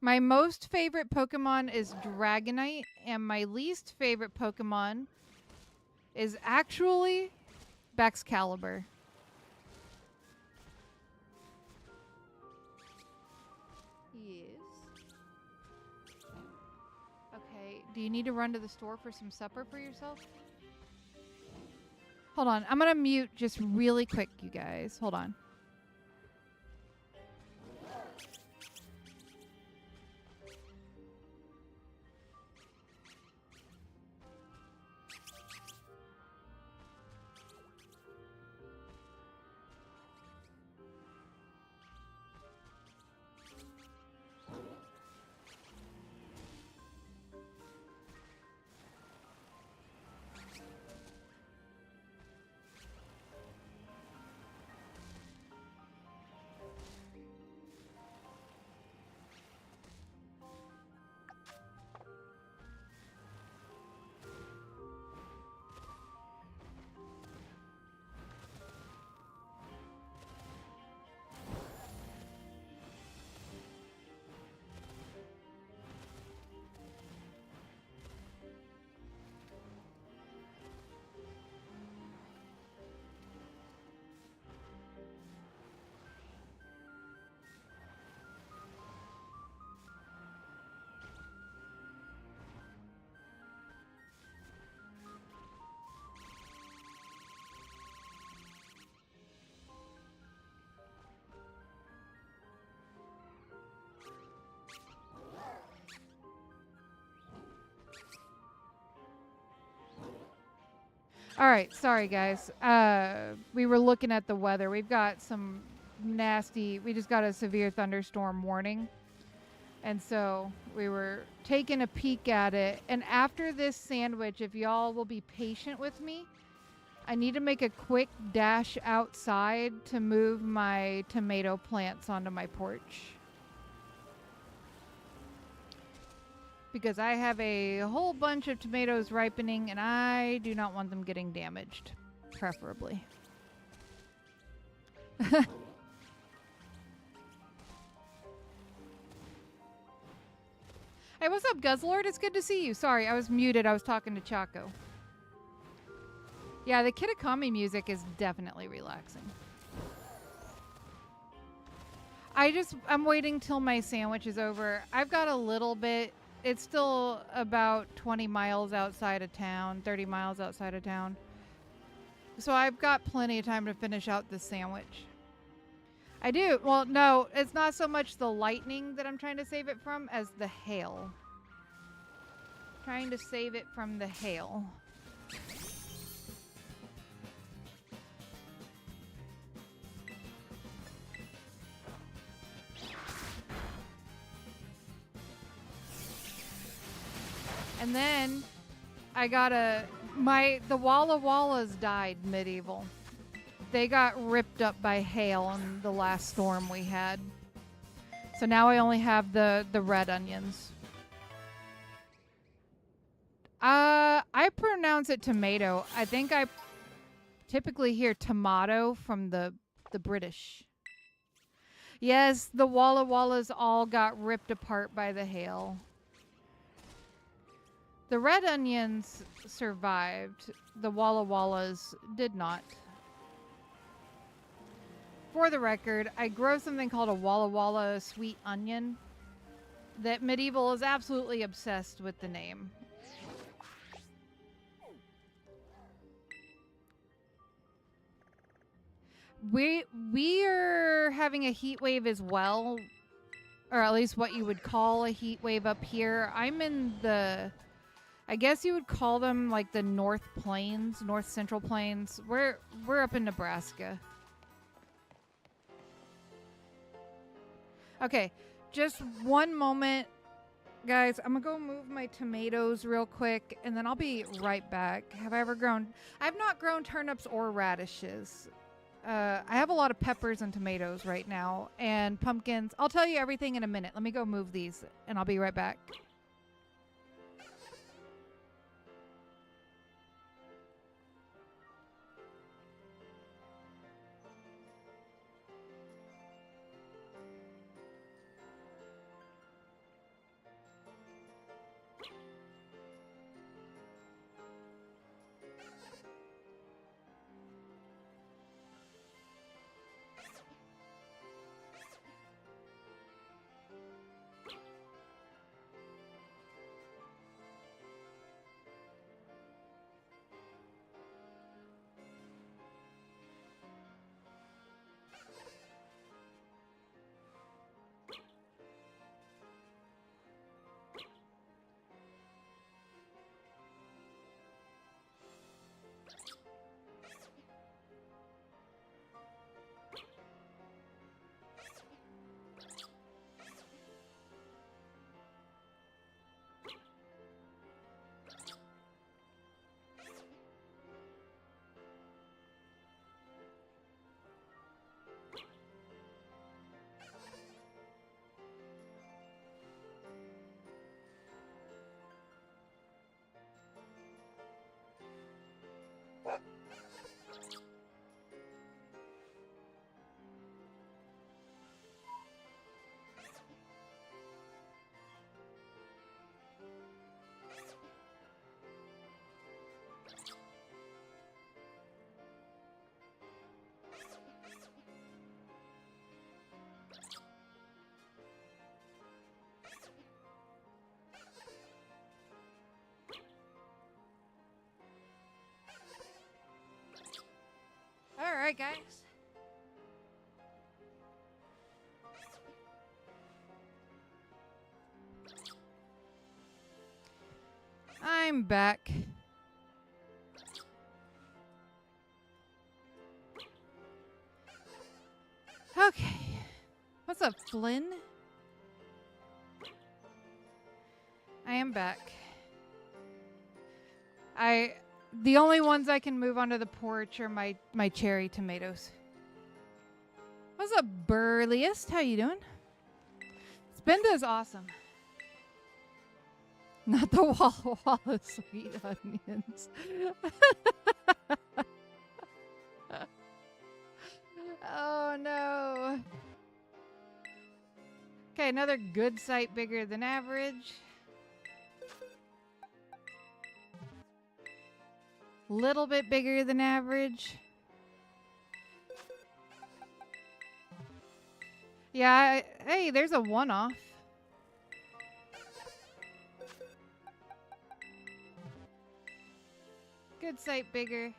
My most favorite Pokemon is Dragonite, and my least favorite Pokemon is actually Baxcalibur. Yes. Okay, do you need to run to the store for some supper for yourself? Hold on, I'm gonna mute just really quick, you guys. Hold on. All right, sorry guys. We were looking at the weather. We've got some nasty, we just got a severe thunderstorm warning. And so we were taking a peek at it. And after this sandwich, if y'all will be patient with me, I need to make a quick dash outside to move my tomato plants onto my porch. Because I have a whole bunch of tomatoes ripening and I do not want them getting damaged, preferably. Hey, what's up, Guzzlord? It's good to see you. Sorry, I was muted. I was talking to Chaco. Yeah, the Kitakami music is definitely relaxing. I'm waiting till my sandwich is over. I've got a little bit. It's still about 20 miles outside of town, 30 miles outside of town. So I've got plenty of time to finish out this sandwich. I do. Well, no, it's not so much the lightning that I'm trying to save it from as the hail. Trying to save it from the hail. And then I got the Walla Wallas died medieval. They got ripped up by hail in the last storm we had. So now I only have the red onions. I pronounce it tomato. I think I typically hear tomato from the British. Yes, the Walla Wallas all got ripped apart by the hail. The red onions survived. The Walla Wallas did not. for the record, I grow something called a Walla Walla sweet onion that Medieval is absolutely obsessed with the name. We are having a heat wave as well, or at least what you would call a heat wave up here. I'm in the, I guess you would call them like the North Plains, North Central Plains. We're up in Nebraska. Okay, just one moment, guys. I'm gonna go move my tomatoes real quick, and then I'll be right back. Have I ever grown? I've not grown turnips or radishes. I have a lot of peppers and tomatoes right now, and pumpkins. I'll tell you everything in a minute. Let me go move these, and I'll be right back. All right, guys. I'm back. Okay. What's up, Flynn? I am back. The only ones I can move onto the porch are my cherry tomatoes. What's up, Burliest? How you doing? Spinda's awesome. Not the Walla Walla sweet onions. Oh no. Okay, another good site bigger than average. Little bit bigger than average. Yeah, hey, there's a one-off. Good site bigger.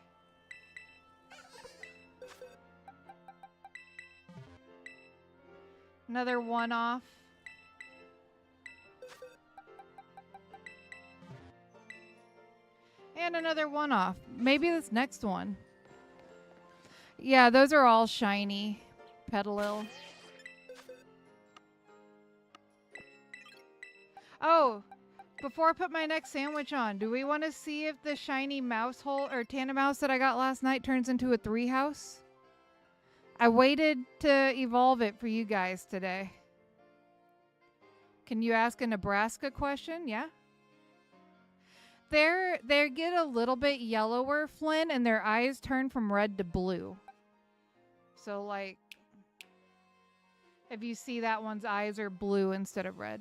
Another one-off. And another one-off. Maybe this next one. Yeah, those are all shiny Petilil. Oh, before I put my next sandwich on, do we want to see if the shiny mouse hole or Tana mouse that I got last night turns into a 3 house? I waited to evolve it for you guys today. Can you ask a Nebraska question? Yeah. They get a little bit yellower, Flynn, and their eyes turn from red to blue. So, like, if you see that one's eyes are blue instead of red.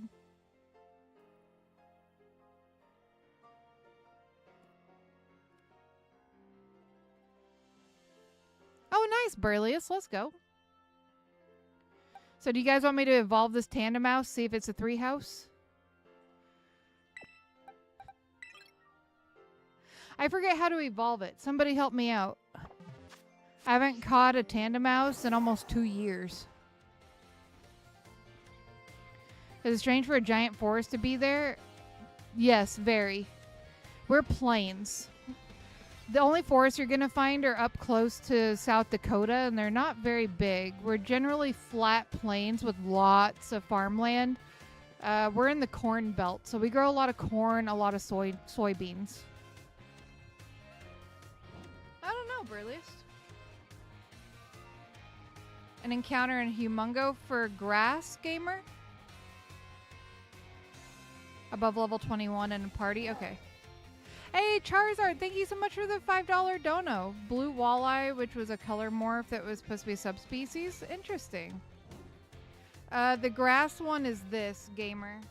Oh, nice, Burlius. Let's go. So do you guys want me to evolve this tandem mouse, see if it's a 3 house? I forget how to evolve it. Somebody help me out. I haven't caught a tandem mouse in almost 2 years. Is it strange for a giant forest to be there? Yes, very. We're plains. The only forests you're going to find are up close to South Dakota, and they're not very big. We're generally flat plains with lots of farmland. We're in the corn belt, so we grow a lot of corn, a lot of soybeans. I don't know, Burliest. An encounter in Humungo for grass gamer? Above level 21 in a party? Okay. Hey, Charizard, thank you so much for the $5 dono. Blue walleye, which was a color morph that was supposed to be a subspecies. Interesting. The grass one is this, gamer.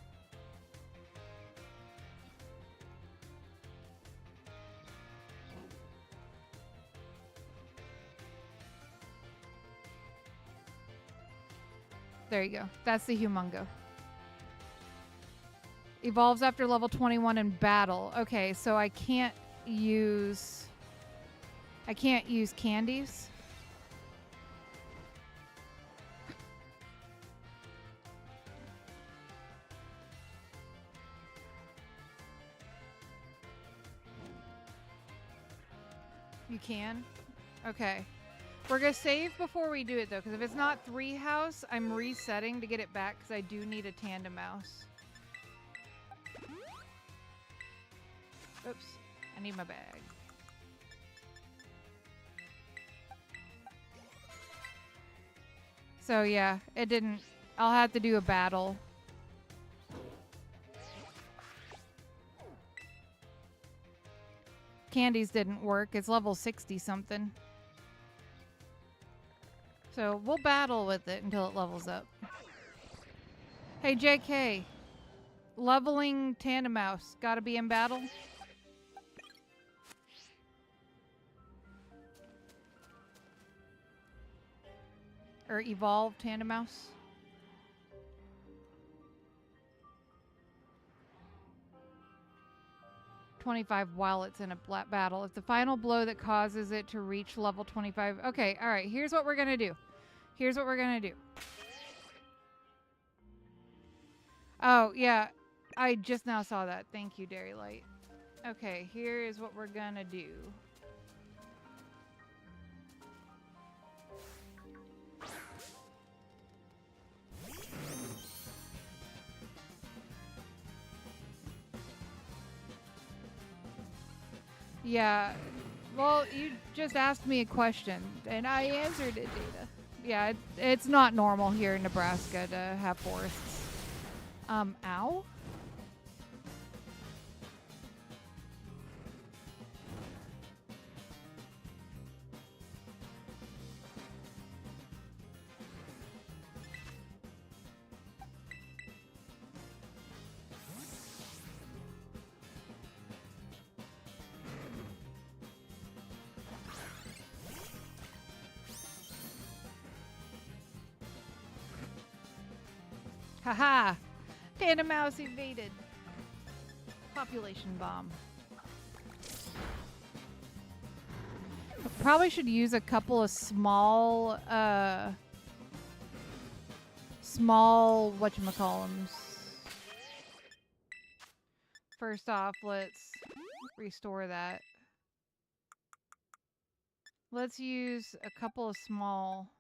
There you go. That's the Humungo. Evolves after level 21 in battle. Okay, so I can't use candies. You can? Okay. We're going to save before we do it, though, because if it's not 3 house, I'm resetting to get it back because I do need a tandem mouse. Oops. I need my bag. So, yeah, it didn't... I'll have to do a battle. Candies didn't work. It's level 60-something. So, we'll battle with it until it levels up. Hey, JK. Leveling tandem mouse. Gotta be in battle? Or evolve tandem mouse? $25 while it's in a battle. It's the final blow that causes it to reach level 25. Okay, all right. Here's what we're going to do. Here's what we're going to do. Oh, yeah. I just now saw that. Thank you, Dairy Light. Okay, here is what we're going to do. Yeah, well, you just asked me a question, and I answered it, Data. Yeah, it's not normal here in Nebraska to have forests. Ow? Haha! Tandem mouse evaded. Population bomb. Probably should use a couple of small whatchamacallums. First off, let's restore that. Let's use a couple of small...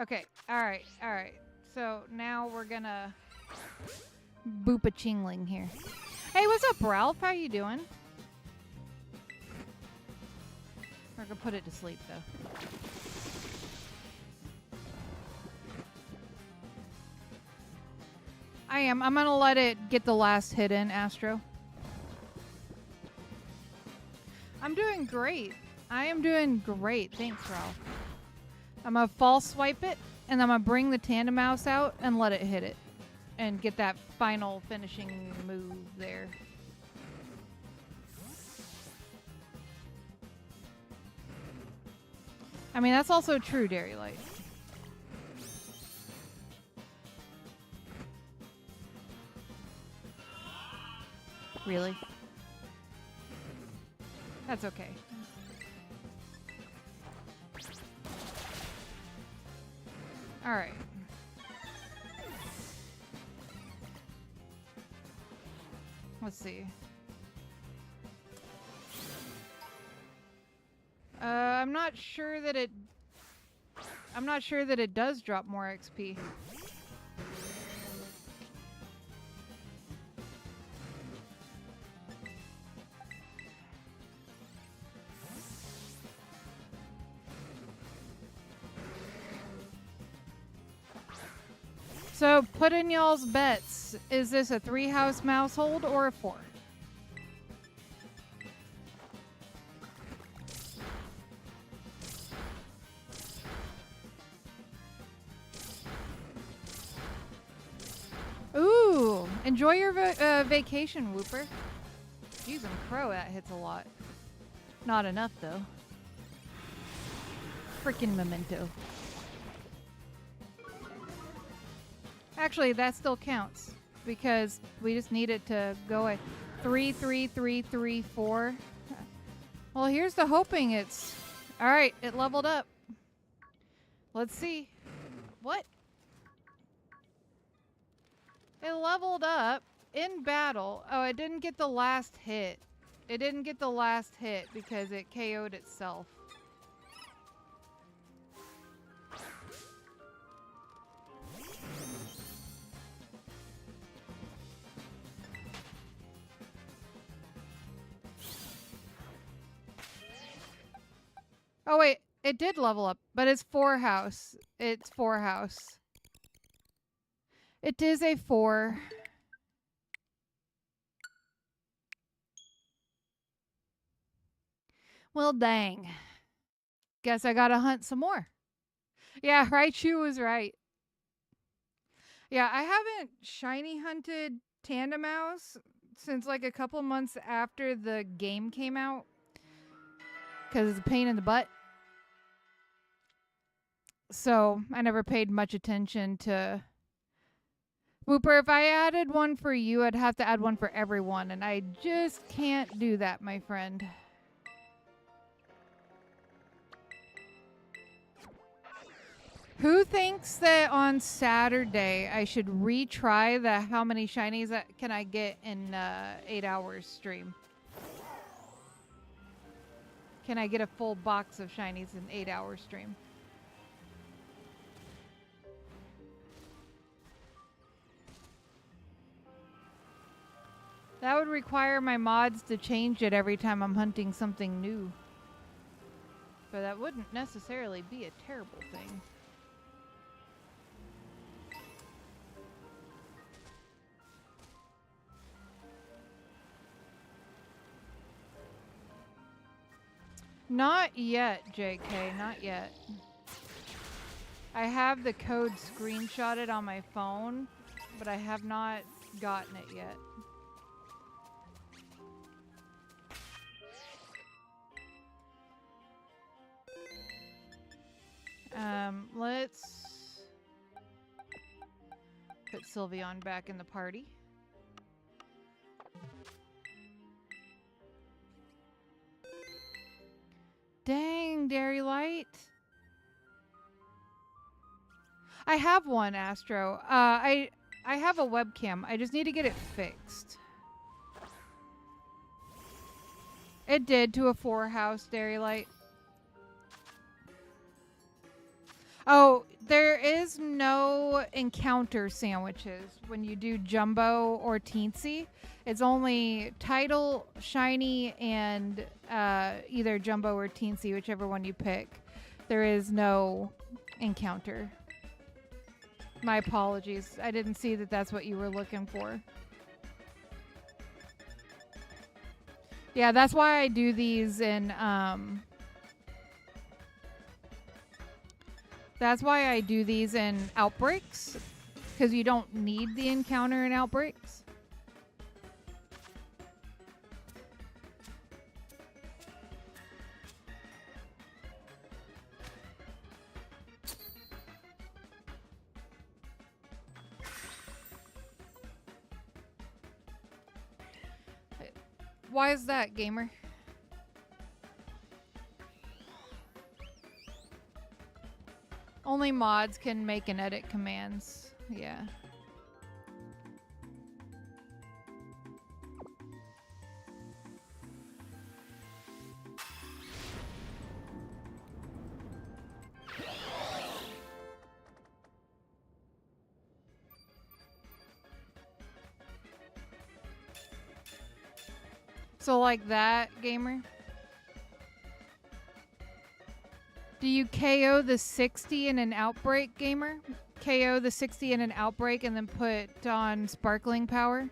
Okay, alright. So now we're gonna boop a chingling here. Hey, what's up, Ralph? How you doing? We're gonna put it to sleep, though. I am. I'm gonna let it get the last hit in, Astro. I'm doing great. I am doing great. Thanks, Ralph. I'm going to false swipe it, and I'm going to bring the tandem mouse out and let it hit it. And get that final finishing move there. I mean, that's also true, Dairy Light. Really? That's okay. All right. Let's see. I'm not sure that it does drop more XP. So put in y'all's bets. Is this a 3-house household or a 4? Ooh, enjoy your vacation, Whooper. Jeez, and Crow, that hits a lot. Not enough, though. Freaking memento. Actually, that still counts because we just need it to go at 3, 3, 3, 3, 4. Well, here's the hoping it's... All right, it leveled up. Let's see. What? It leveled up in battle. Oh, it didn't get the last hit. It didn't get the last hit because it KO'd itself. Oh, wait. It did level up, but it's 4 house. It's 4 house. It is a 4. Well, dang. Guess I gotta hunt some more. Yeah, Raichu was right. Yeah, I haven't shiny hunted Tandemouse since like a couple months after the game came out. Because it's a pain in the butt. So I never paid much attention to... Whooper, if I added one for you, I'd have to add one for everyone. And I just can't do that, my friend. Who thinks that on Saturday I should retry the how many shinies can I get in 8 hours stream? Can I get a full box of shinies in 8 hours stream? That would require my mods to change it every time I'm hunting something new. But that wouldn't necessarily be a terrible thing. Not yet, JK, not yet. I have the code screenshotted on my phone, but I have not gotten it yet. Let's put Sylveon back in the party. Dang, Dairy Light. I have one, Astro. I have a webcam. I just need to get it fixed. It did to a 4 house, Dairy Light. Oh, there is no encounter sandwiches when you do Jumbo or Teensy. It's only Title, Shiny, and either Jumbo or Teensy, whichever one you pick. There is no encounter. My apologies. I didn't see that that's what you were looking for. Yeah, that's why I do these in... That's why I do these in Outbreaks, because you don't need the encounter in Outbreaks. Why is that, gamer? Only mods can make and edit commands. Yeah. So like that, gamer? Do you KO the 60 in an outbreak, gamer? KO the 60 in an outbreak and then put on Sparkling Power?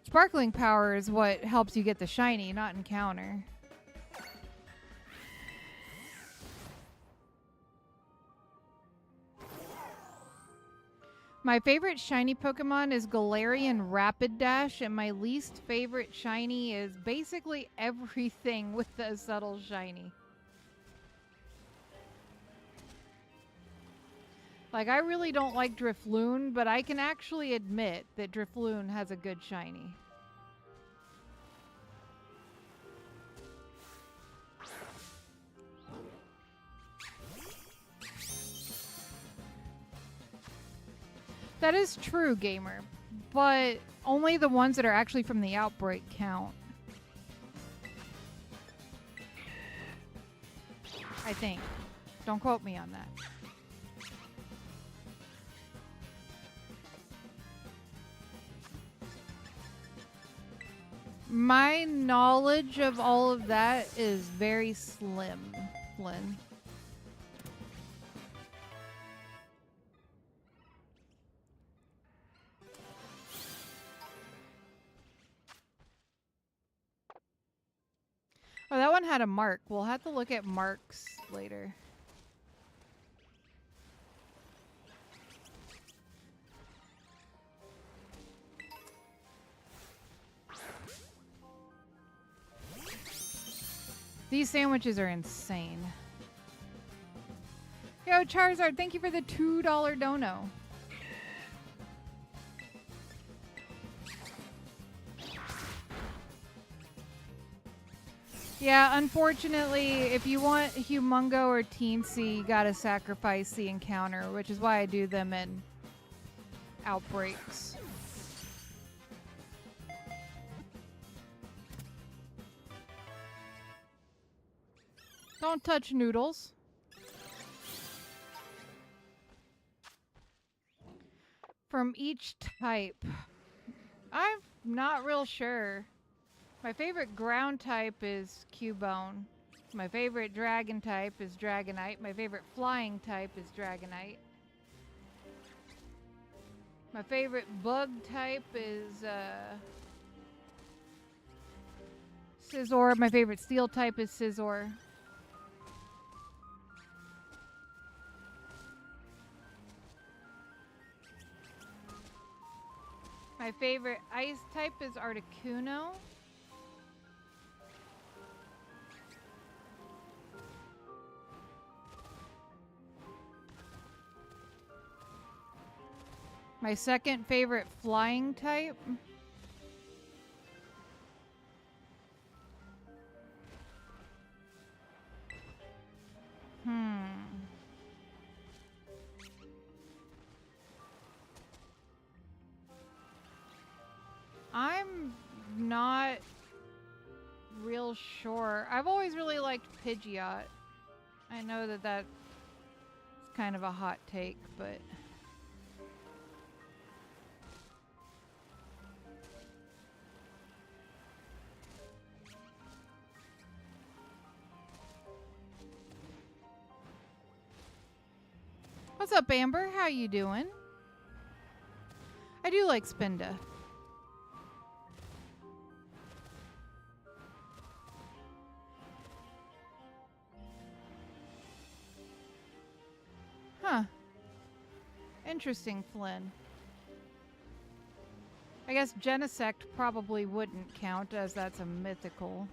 Sparkling Power is what helps you get the shiny, not encounter. My favorite shiny Pokemon is Galarian Rapidash, and my least favorite shiny is basically everything with the subtle shiny. Like, I really don't like Drifloon, but I can actually admit that Drifloon has a good shiny. That is true, gamer, but only the ones that are actually from the outbreak count. I think. Don't quote me on that. My knowledge of all of that is very slim, Flynn. Oh, that one had a mark. We'll have to look at marks later. These sandwiches are insane. Yo, Charizard, thank you for the $2 dono. Yeah, unfortunately, if you want Humungo or Teensy, you gotta sacrifice the encounter, which is why I do them in outbreaks. Don't touch noodles. From each type. I'm not real sure. My favorite ground type is Cubone. My favorite dragon type is Dragonite. My favorite flying type is Dragonite. My favorite bug type is Scizor. My favorite steel type is Scizor. My favorite ice type is Articuno. My second favorite flying type. I'm not real sure. I've always really liked Pidgeot. I know that that's kind of a hot take, but... What's up, Amber? How you doing? I do like Spinda. Huh. Interesting, Flynn. I guess Genesect probably wouldn't count, as that's a mythical.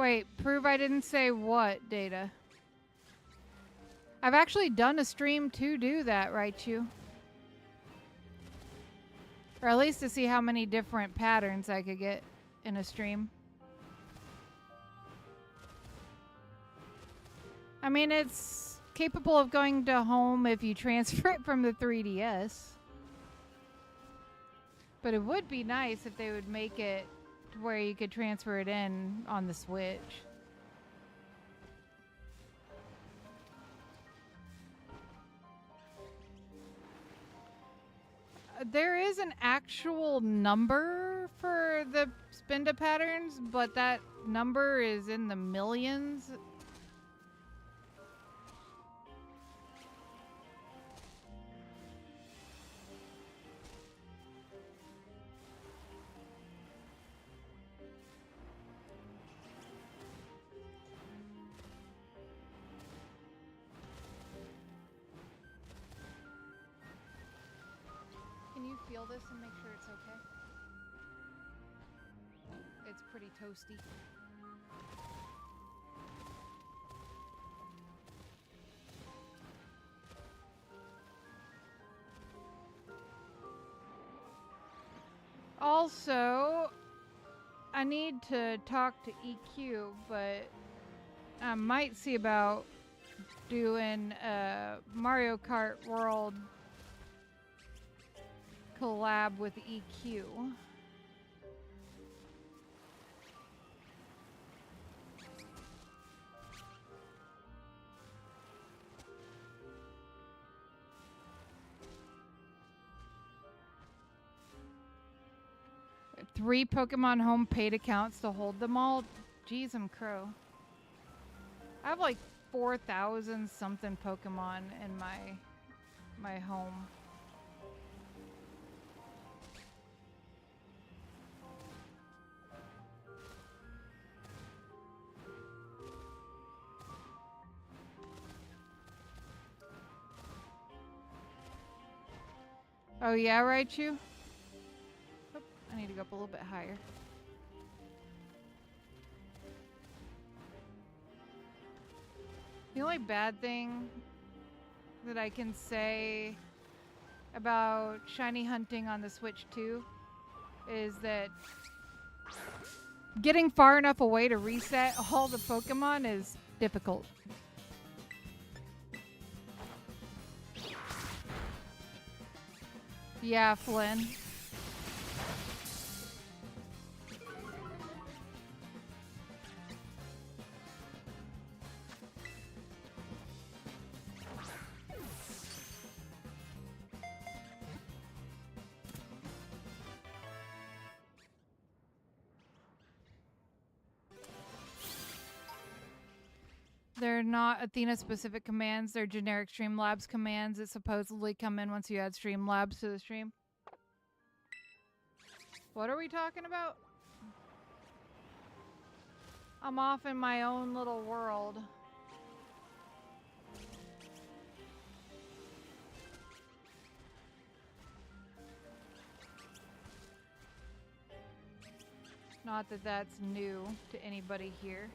Wait, prove I didn't say what, Data? I've actually done a stream to do that, Raichu. Or at least to see how many different patterns I could get in a stream. I mean, it's capable of going to home if you transfer it from the 3DS. But it would be nice if they would make it to where you could transfer it in on the Switch. There is an actual number for the Spinda patterns, but that number is in the millions. Feel this and make sure it's okay. It's pretty toasty. Also, I need to talk to EQ, but I might see about doing a Mario Kart World collab with EQ. Three Pokemon Home paid accounts to hold them all. Jeez, I'm crow. I have like 4,000 something Pokemon in my home. Oh yeah, Raichu? Oh, I need to go up a little bit higher. The only bad thing that I can say about shiny hunting on the Switch 2 is that getting far enough away to reset all the Pokemon is difficult. Yeah, Flynn. They're not Athena specific commands, they're generic Streamlabs commands that supposedly come in once you add Streamlabs to the stream. What are we talking about? I'm off in my own little world. Not that that's new to anybody here.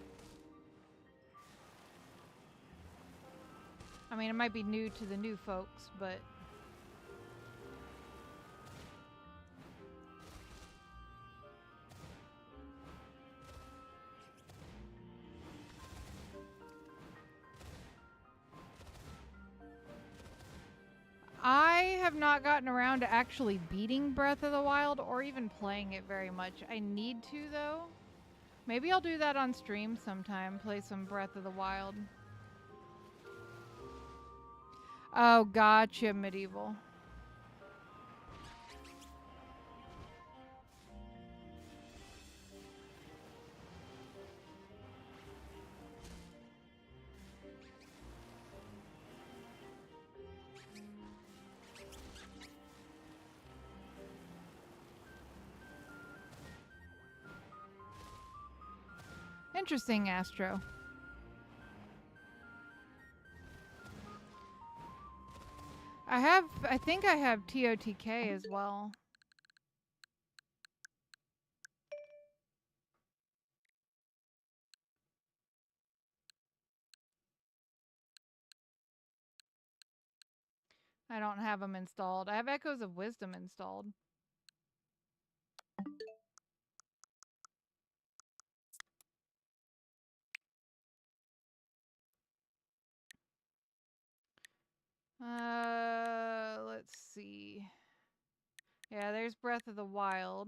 I mean, it might be new to the new folks, but... I have not gotten around to actually beating Breath of the Wild or even playing it very much. I need to, though. Maybe I'll do that on stream sometime, play some Breath of the Wild. Oh, gotcha, Medieval. Interesting, Astro. I think I have TOTK as well. I don't have them installed. I have Echoes of Wisdom installed. Let's see. Yeah, there's Breath of the Wild.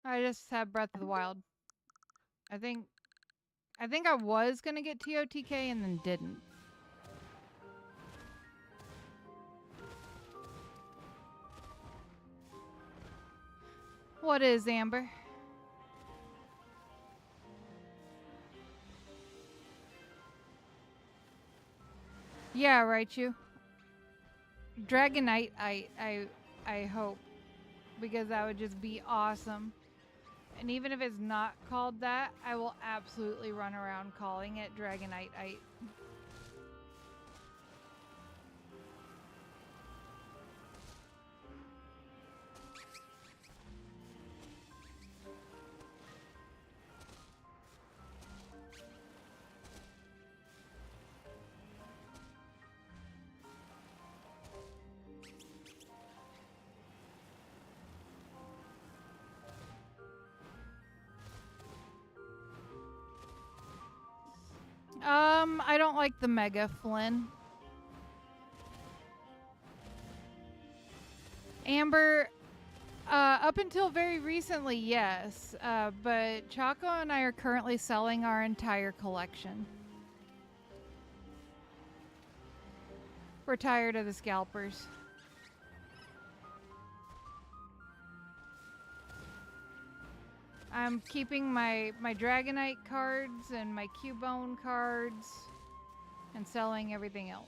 I just have Breath of the Wild. I think I was gonna get TOTK and then didn't. What is Amber? Yeah, right, you. Dragonite, I hope, because that would just be awesome. And even if it's not called that, I will absolutely run around calling it Dragonite. I don't like the Mega Flynn. Amber, up until very recently, yes. But Choco and I are currently selling our entire collection. We're tired of the scalpers. I'm keeping my Dragonite cards and my Cubone cards and selling everything else.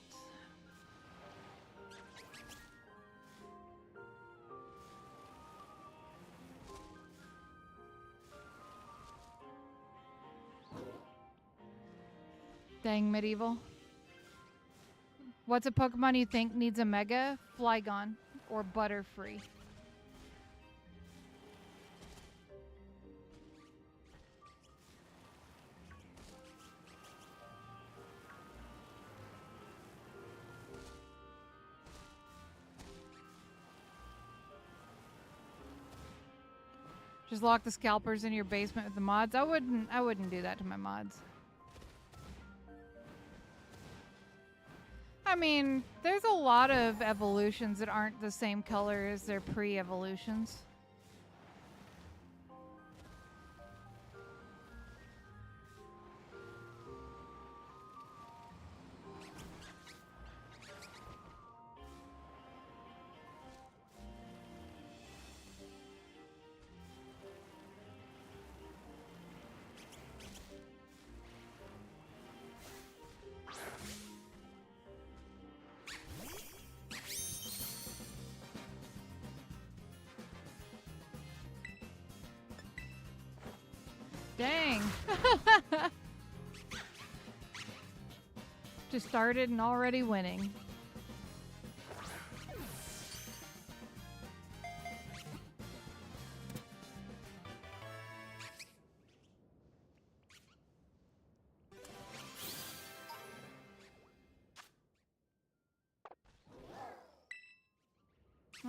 Dang medieval. What's a Pokemon you think needs a Mega? Flygon or Butterfree? Just lock the scalpers in your basement with the mods. I wouldn't do that to my mods. I mean, there's a lot of evolutions that aren't the same color as their pre-evolutions. Dang. Just started and already winning.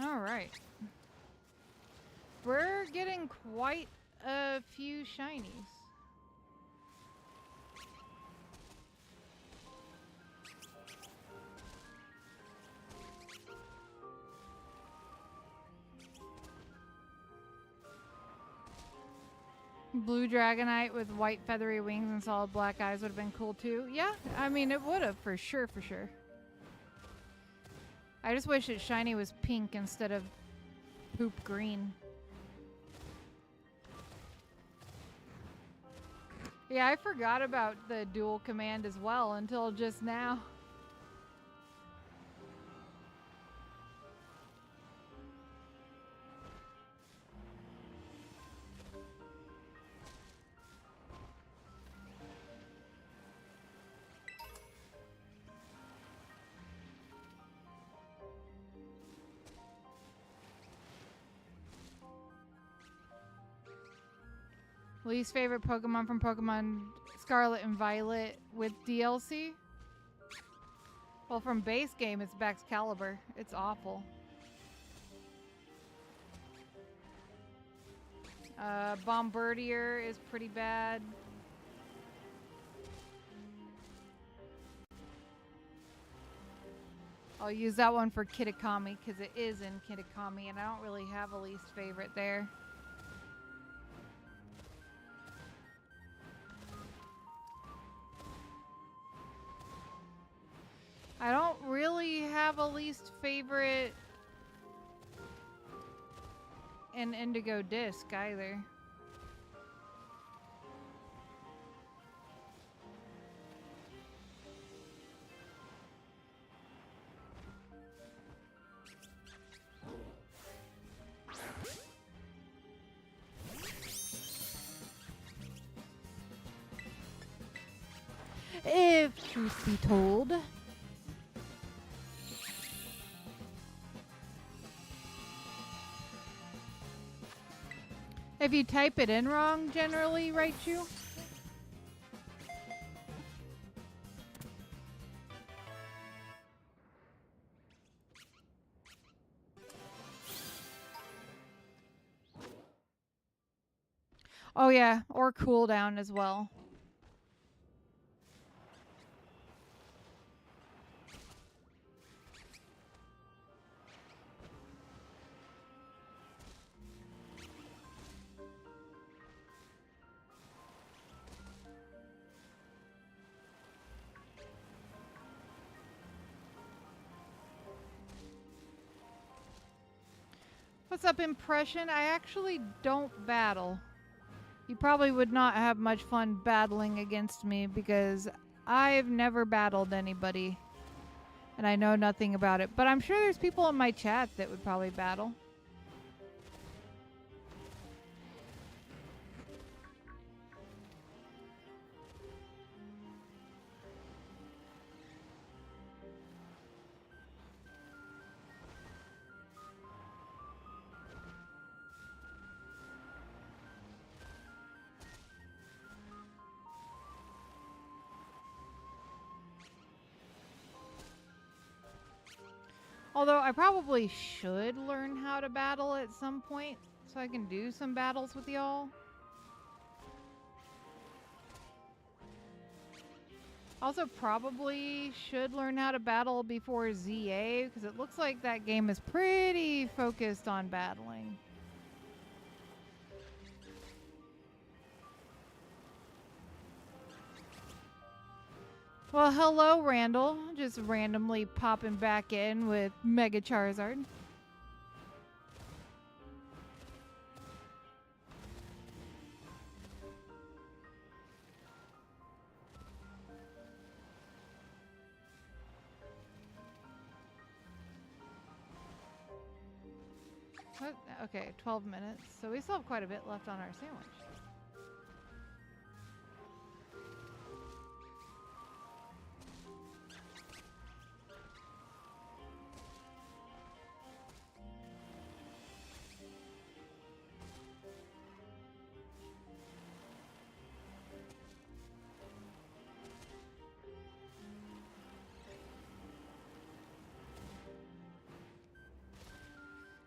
All right. We're getting quite a few shinies. Blue Dragonite with white feathery wings and solid black eyes would have been cool too. Yeah, I mean, it would have, for sure, for sure. I just wish its shiny was pink instead of poop green. Yeah, I forgot about the dual command as well until just now. Least favorite Pokemon from Pokemon Scarlet and Violet with DLC? Well, from base game, it's Baxcalibur. It's awful. Bombardier is pretty bad. I'll use that one for Kitakami because it is in Kitakami and I don't really have a least favorite there. I don't really have a least favorite in Indigo Disc either. If truth be told. If you type it in wrong, generally, Raichu? Oh yeah, or cooldown as well. What's up, Impression? I actually don't battle. You probably would not have much fun battling against me because I've never battled anybody and I know nothing about it. But I'm sure there's people in my chat that would probably battle. Although I probably should learn how to battle at some point so I can do some battles with y'all. Also probably should learn how to battle before ZA because it looks like that game is pretty focused on battling. Well, hello, Randall. Just randomly popping back in with Mega Charizard. What? Okay, 12 minutes. So we still have quite a bit left on our sandwich.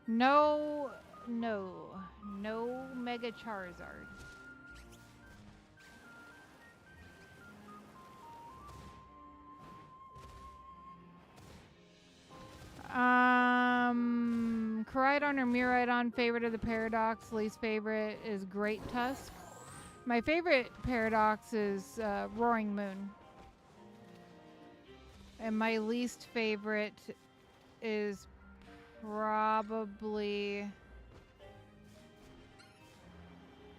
No Mega Charizard. Koraidon or Miraidon, favorite of the Paradox, least favorite is Great Tusk. My favorite Paradox is Roaring Moon. And my least favorite is probably,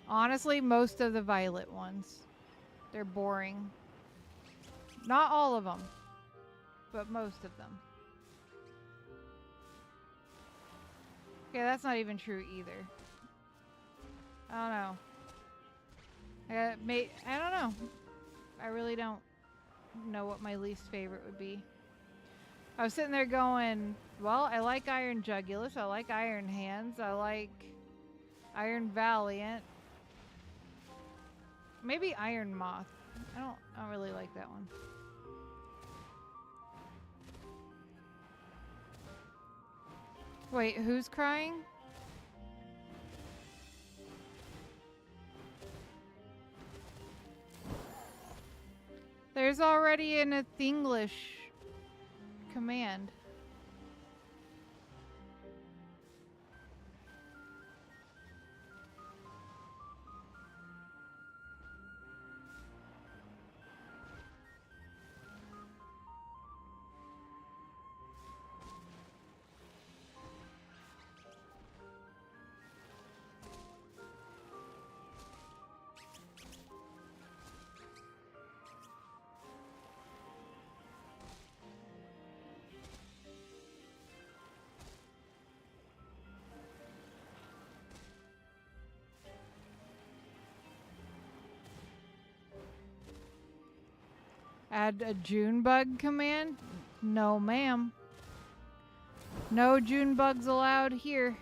honestly, most of the Violet ones. They're boring. Not all of them, but most of them. Okay, that's not even true either. I don't know. I don't know. I really don't know what my least favorite would be. I was sitting there going, well, I like Iron Jugulus, I like Iron Hands, I like Iron Valiant. Maybe Iron Moth. I don't really like that one. Wait, who's crying? There's already an English command. Add a June bug command? No, ma'am. No June bugs allowed here.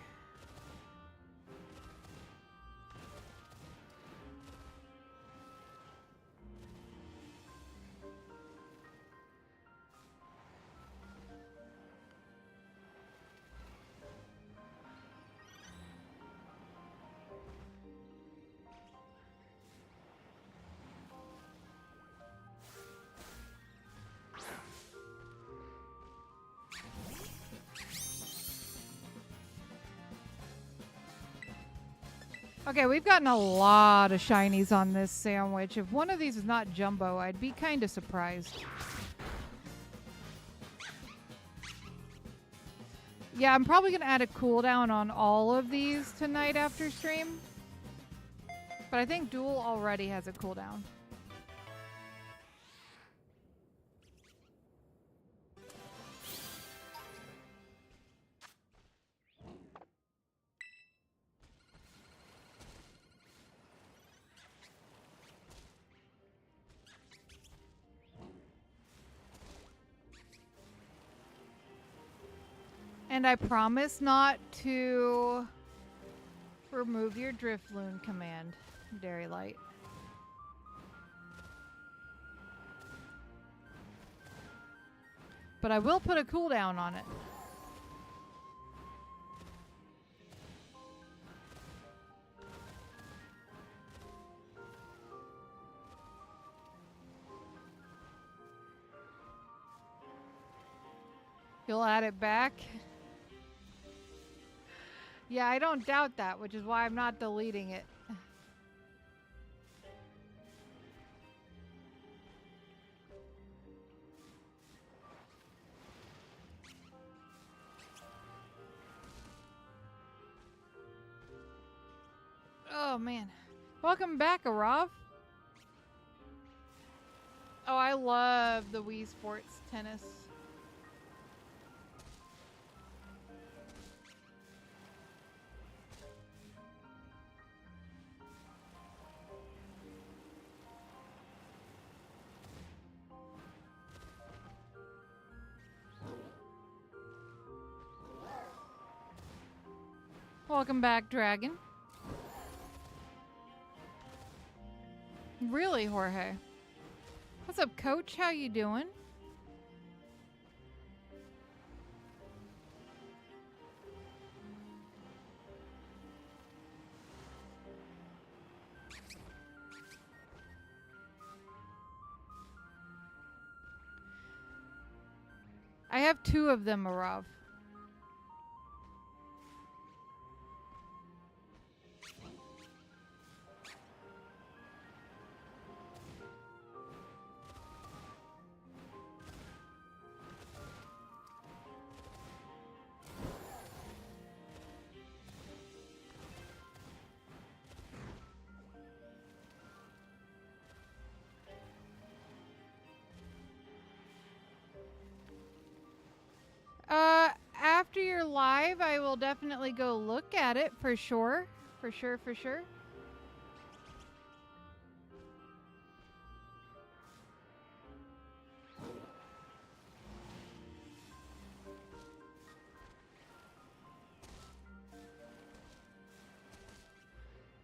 Okay, we've gotten a lot of shinies on this sandwich. If one of these is not jumbo, I'd be kind of surprised. Yeah, I'm probably going to add a cooldown on all of these tonight after stream. But I think Duel already has a cooldown. And I promise not to remove your Drifloon command, Dairy Light. But I will put a cooldown on it. You'll add it back? Yeah, I don't doubt that, which is why I'm not deleting it. Oh, man. Welcome back, Arav. Oh, I love the Wii Sports tennis. Welcome back, Dragon. Really, Jorge? What's up, Coach? How you doing? I have 2 of them, Arav. After you're live, I will definitely go look at it for sure. For sure, for sure.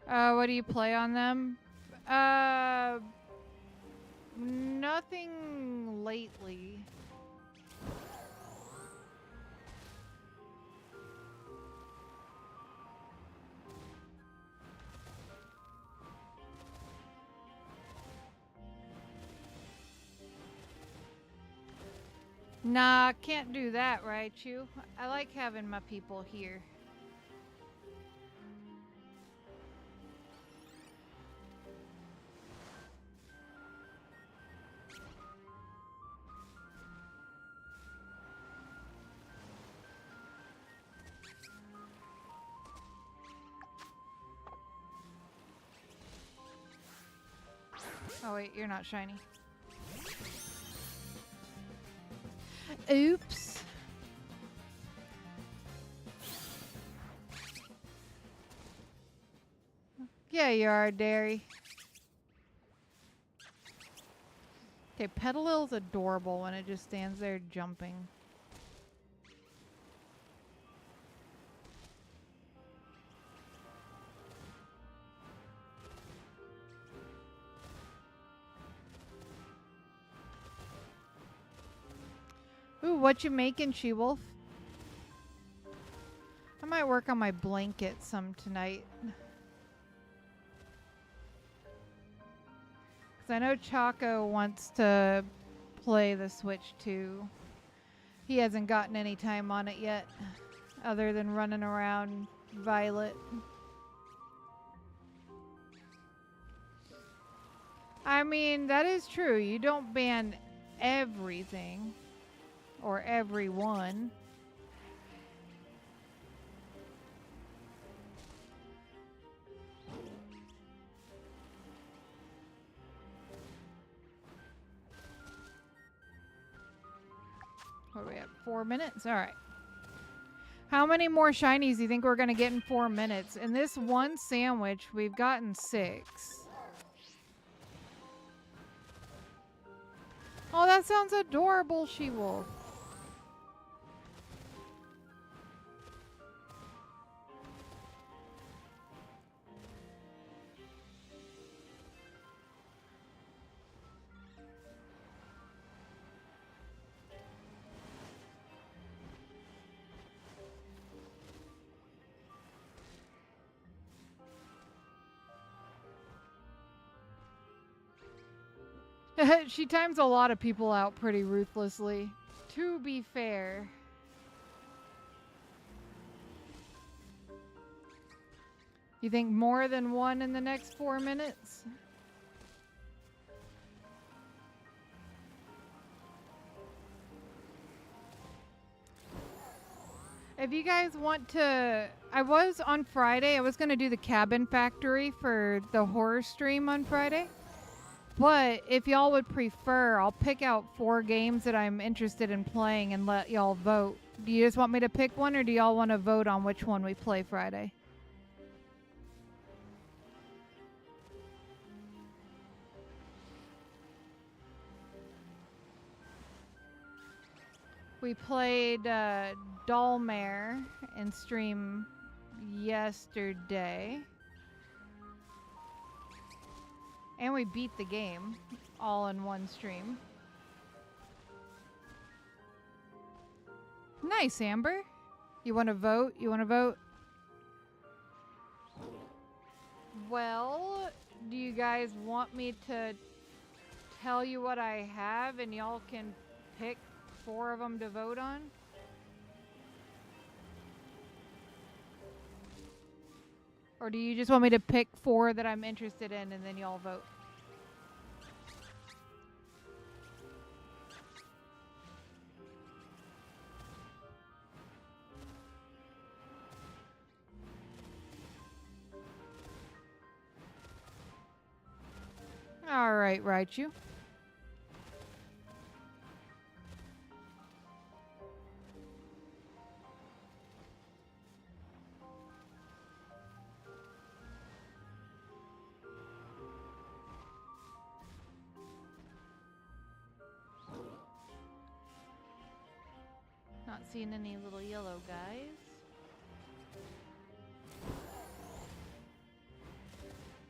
What do you play on them? Nothing lately. Nah, can't do that, right, you? I like having my people here. Oh wait, you're not shiny. Oops. Yeah, you are, Dairy. Okay, Petilil's adorable when it just stands there jumping. Ooh, what you making, She-Wolf? I might work on my blanket some tonight. Because I know Choco wants to play the Switch too. He hasn't gotten any time on it yet, other than running around Violet. I mean, that is true. You don't ban everything. Or everyone. What are we at? 4 minutes? Alright. How many more shinies do you think we're going to get in 4 minutes? In this one sandwich, we've gotten 6. Oh, that sounds adorable, She-Wolf. She times a lot of people out pretty ruthlessly, to be fair. You think more than one in the next 4 minutes? If you guys want to, I was on Friday, I was going to do the Cabin Factory for the horror stream on Friday. But if y'all would prefer, I'll pick out 4 games that I'm interested in playing and let y'all vote. Do you just want me to pick one, or do y'all want to vote on which one we play Friday? We played Dollmare in stream yesterday. And we beat the game all in one stream. Nice, Amber. You want to vote? You want to vote? Well, do you guys want me to tell you what I have and y'all can pick 4 of them to vote on? Or do you just want me to pick 4 that I'm interested in and then y'all vote? All right, Raichu. Not seeing any little yellow guys.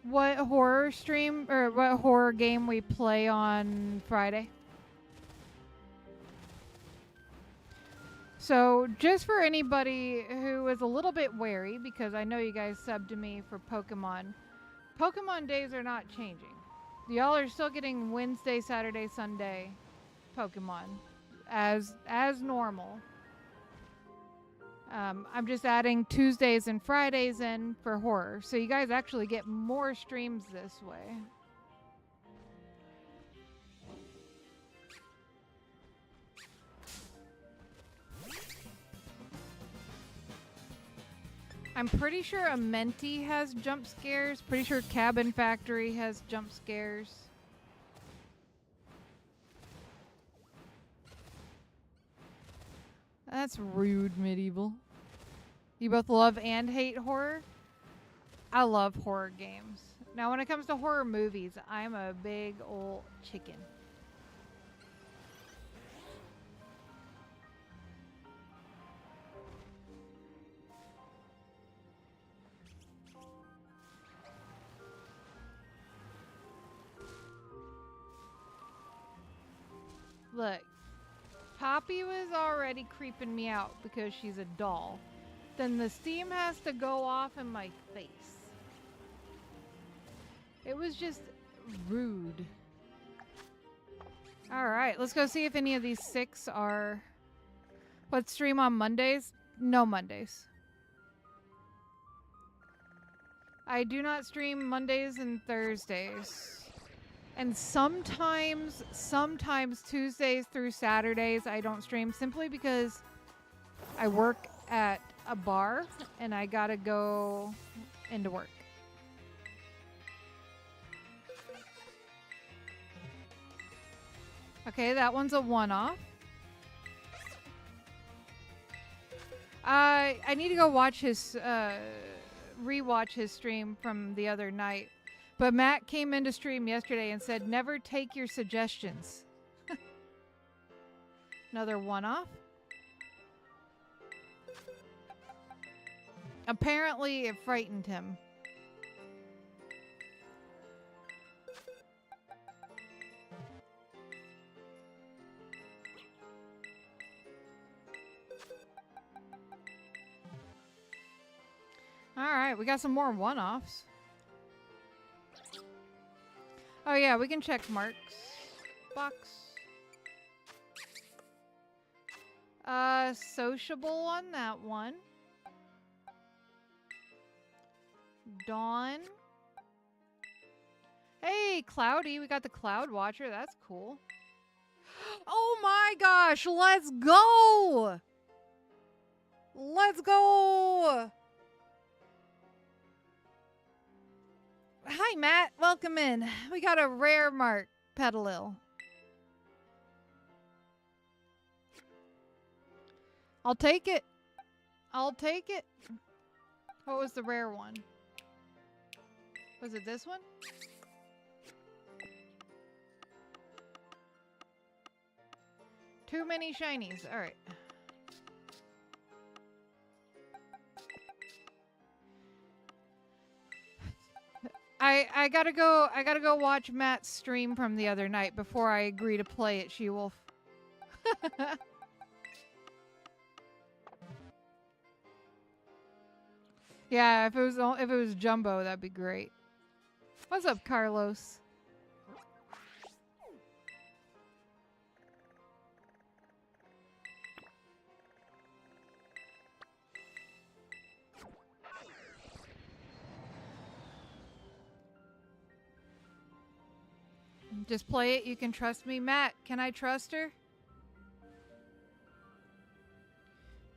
what horror stream or what horror game we play on Friday. So just for anybody who is a little bit wary, because I know you guys subbed to me for Pokemon, Pokemon days are not changing. Y'all are still getting Wednesday, Saturday, Sunday Pokemon as normal. I'm just adding Tuesdays and Fridays in for horror. So you guys actually get more streams this way. I'm pretty sure Amenti has jump scares. Pretty sure Cabin Factory has jump scares. That's rude, Medieval. You both love and hate horror? I love horror games. Now, when it comes to horror movies, I'm a big old chicken. Look, Poppy was already creeping me out because she's a doll. Then the steam has to go off in my face. It was just rude. Alright, let's go see if any of these 6 are... What, stream on Mondays? No Mondays. I do not stream Mondays and Thursdays. And sometimes Tuesdays through Saturdays I don't stream simply because I work at a bar and I gotta go into work. Okay, that one's a one-off. I need to go watch his, rewatch his stream from the other night. But Matt came into stream yesterday and said, never take your suggestions. Another one-off. Apparently, it frightened him. All right, we got some more one-offs. Oh yeah, we can check Mark's box. Sociable on that one. Dawn. Hey, Cloudy, we got the Cloud Watcher. That's cool. Oh my gosh, let's go! Let's go! Hi, Matt. Welcome in. We got a rare Mark Petilil. I'll take it. I'll take it. What was the rare one? Was it this one? Too many shinies. All right. I gotta go watch Matt's stream from the other night before I agree to play it, She-Wolf. Yeah, if it was Jumbo, that'd be great. What's up, Carlos? Just play it. You can trust me. Matt, can I trust her?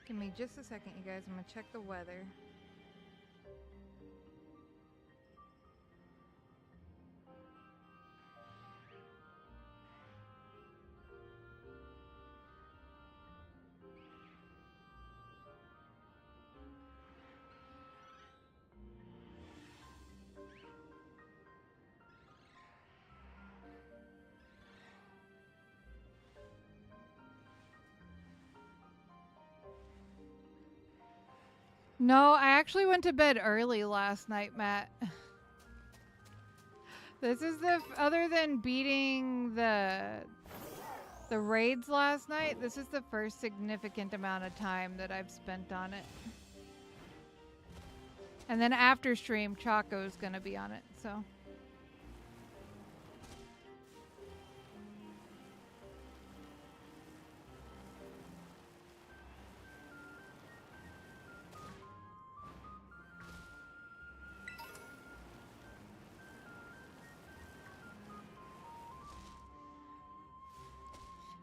Give me just a second, you guys. I'm going to check the weather. No, I actually went to bed early last night, Matt. This is the other than beating the raids last night, this is the first significant amount of time that I've spent on it. And then after stream, Choco's gonna be on it, so.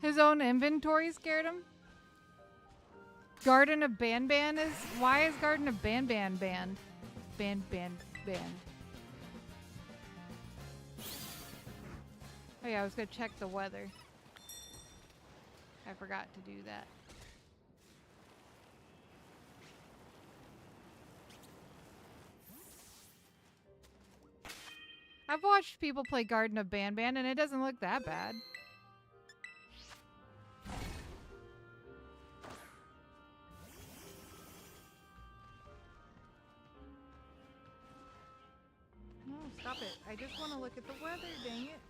His own inventory scared him. Garden of Banban is... Why is Garden of Banban banned? Banned. Oh yeah, I was gonna check the weather. I forgot to do that. I've watched people play Garden of Banban and it doesn't look that bad. Stop it. I just want to look at the weather, dang it.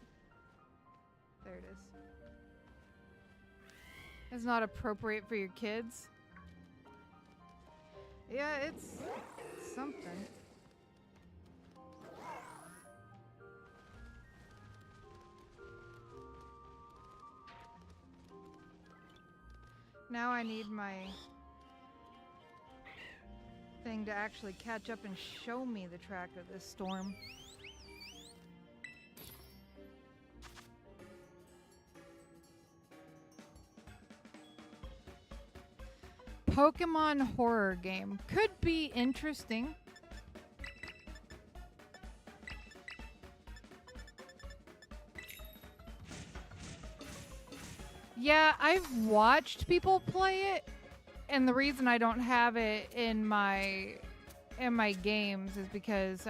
There it is. It's not appropriate for your kids. Yeah, it's something. Now I need my thing to actually catch up and show me the track of this storm. Pokemon horror game. Could be interesting. Yeah, I've watched people play it, and the reason I don't have it in my games is because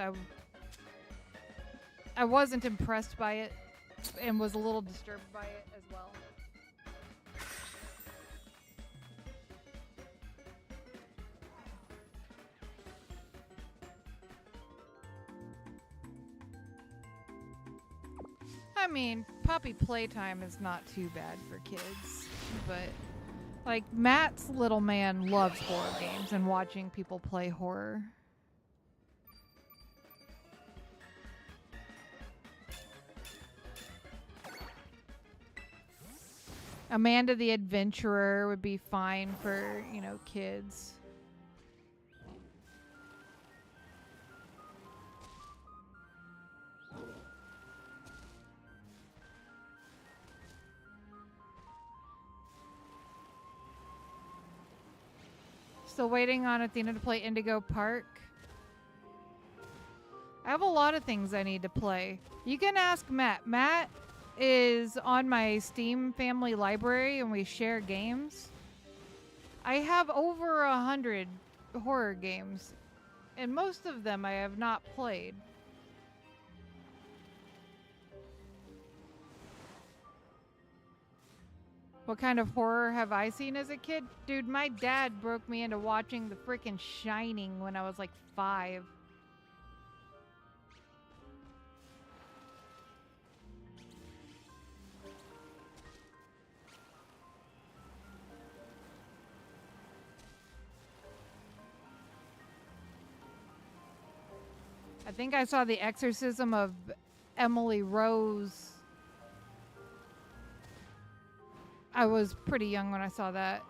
I wasn't impressed by it and was a little disturbed by it as well. I mean, puppy playtime is not too bad for kids, but like Matt's little man loves horror games and watching people play horror. Amanda the Adventurer would be fine for, you know, kids. Still waiting on Athena to play Indigo Park. I have a lot of things I need to play. You can ask Matt. Matt is on my Steam family library and we share games. I have over 100 horror games and most of them I have not played. What kind of horror have I seen as a kid? Dude, my dad broke me into watching the frickin' Shining when I was like 5. I think I saw The Exorcism of Emily Rose. I was pretty young when I saw that.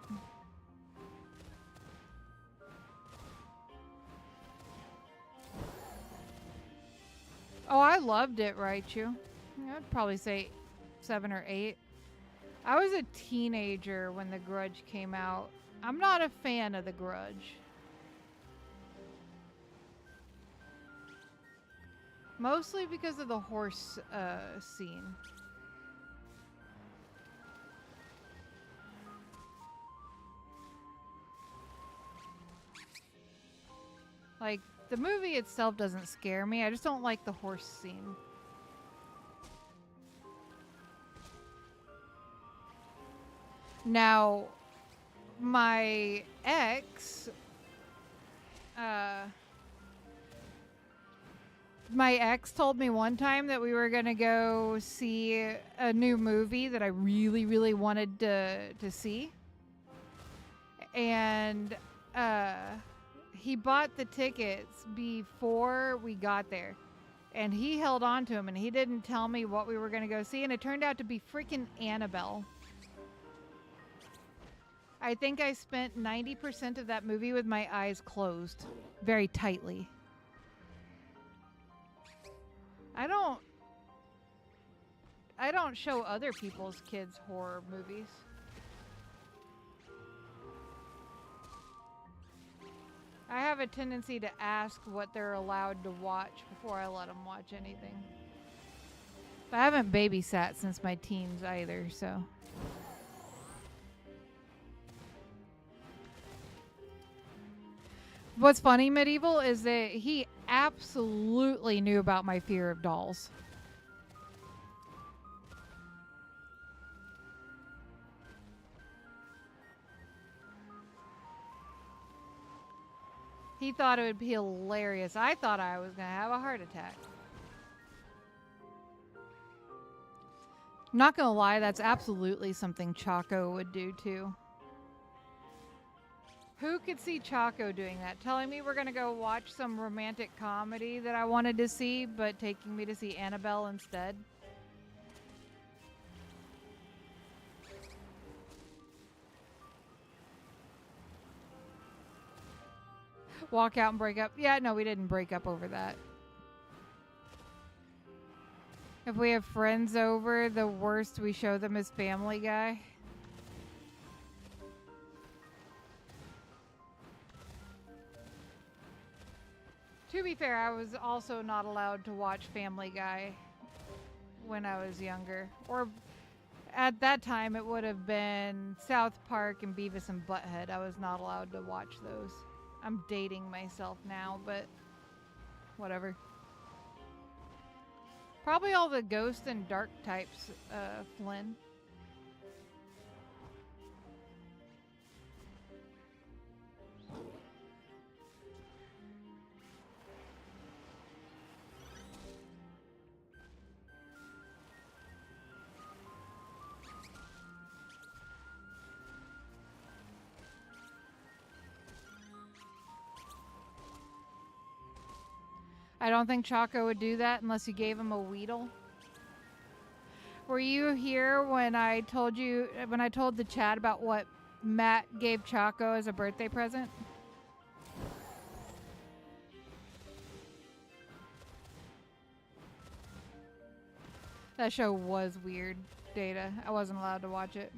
Oh, I loved it, Raichu. I'd probably say 7 or 8. I was a teenager when The Grudge came out. I'm not a fan of The Grudge. Mostly because of the horse scene. Like, the movie itself doesn't scare me. I just don't like the horse scene. Now, my ex, My ex told me one time that we were gonna go see a new movie that I really, really wanted to see, and he bought the tickets before we got there, and he held on to them, and he didn't tell me what we were gonna go see, and it turned out to be freaking Annabelle. I think I spent 90% of that movie with my eyes closed, very tightly. I don't show other people's kids horror movies. I have a tendency to ask what they're allowed to watch before I let them watch anything. But I haven't babysat since my teens either, so. What's funny, Medieval, is that he absolutely knew about my fear of dolls. He thought it would be hilarious. I thought I was going to have a heart attack. Not going to lie, that's absolutely something Chaco would do too. Who could see Chaco doing that? Telling me we're going to go watch some romantic comedy that I wanted to see, but taking me to see Annabelle instead? Walk out and break up. Yeah, no, we didn't break up over that. If we have friends over, the worst we show them is Family Guy. To be fair, I was also not allowed to watch Family Guy when I was younger. Or at that time, it would have been South Park and Beavis and Butthead. I was not allowed to watch those. I'm dating myself now, but whatever. Probably all the ghost and dark types, Flynn. I don't think Chaco would do that unless you gave him a Weedle. Were you here when I told the chat about what Matt gave Chaco as a birthday present? That show was weird, Data. I wasn't allowed to watch it.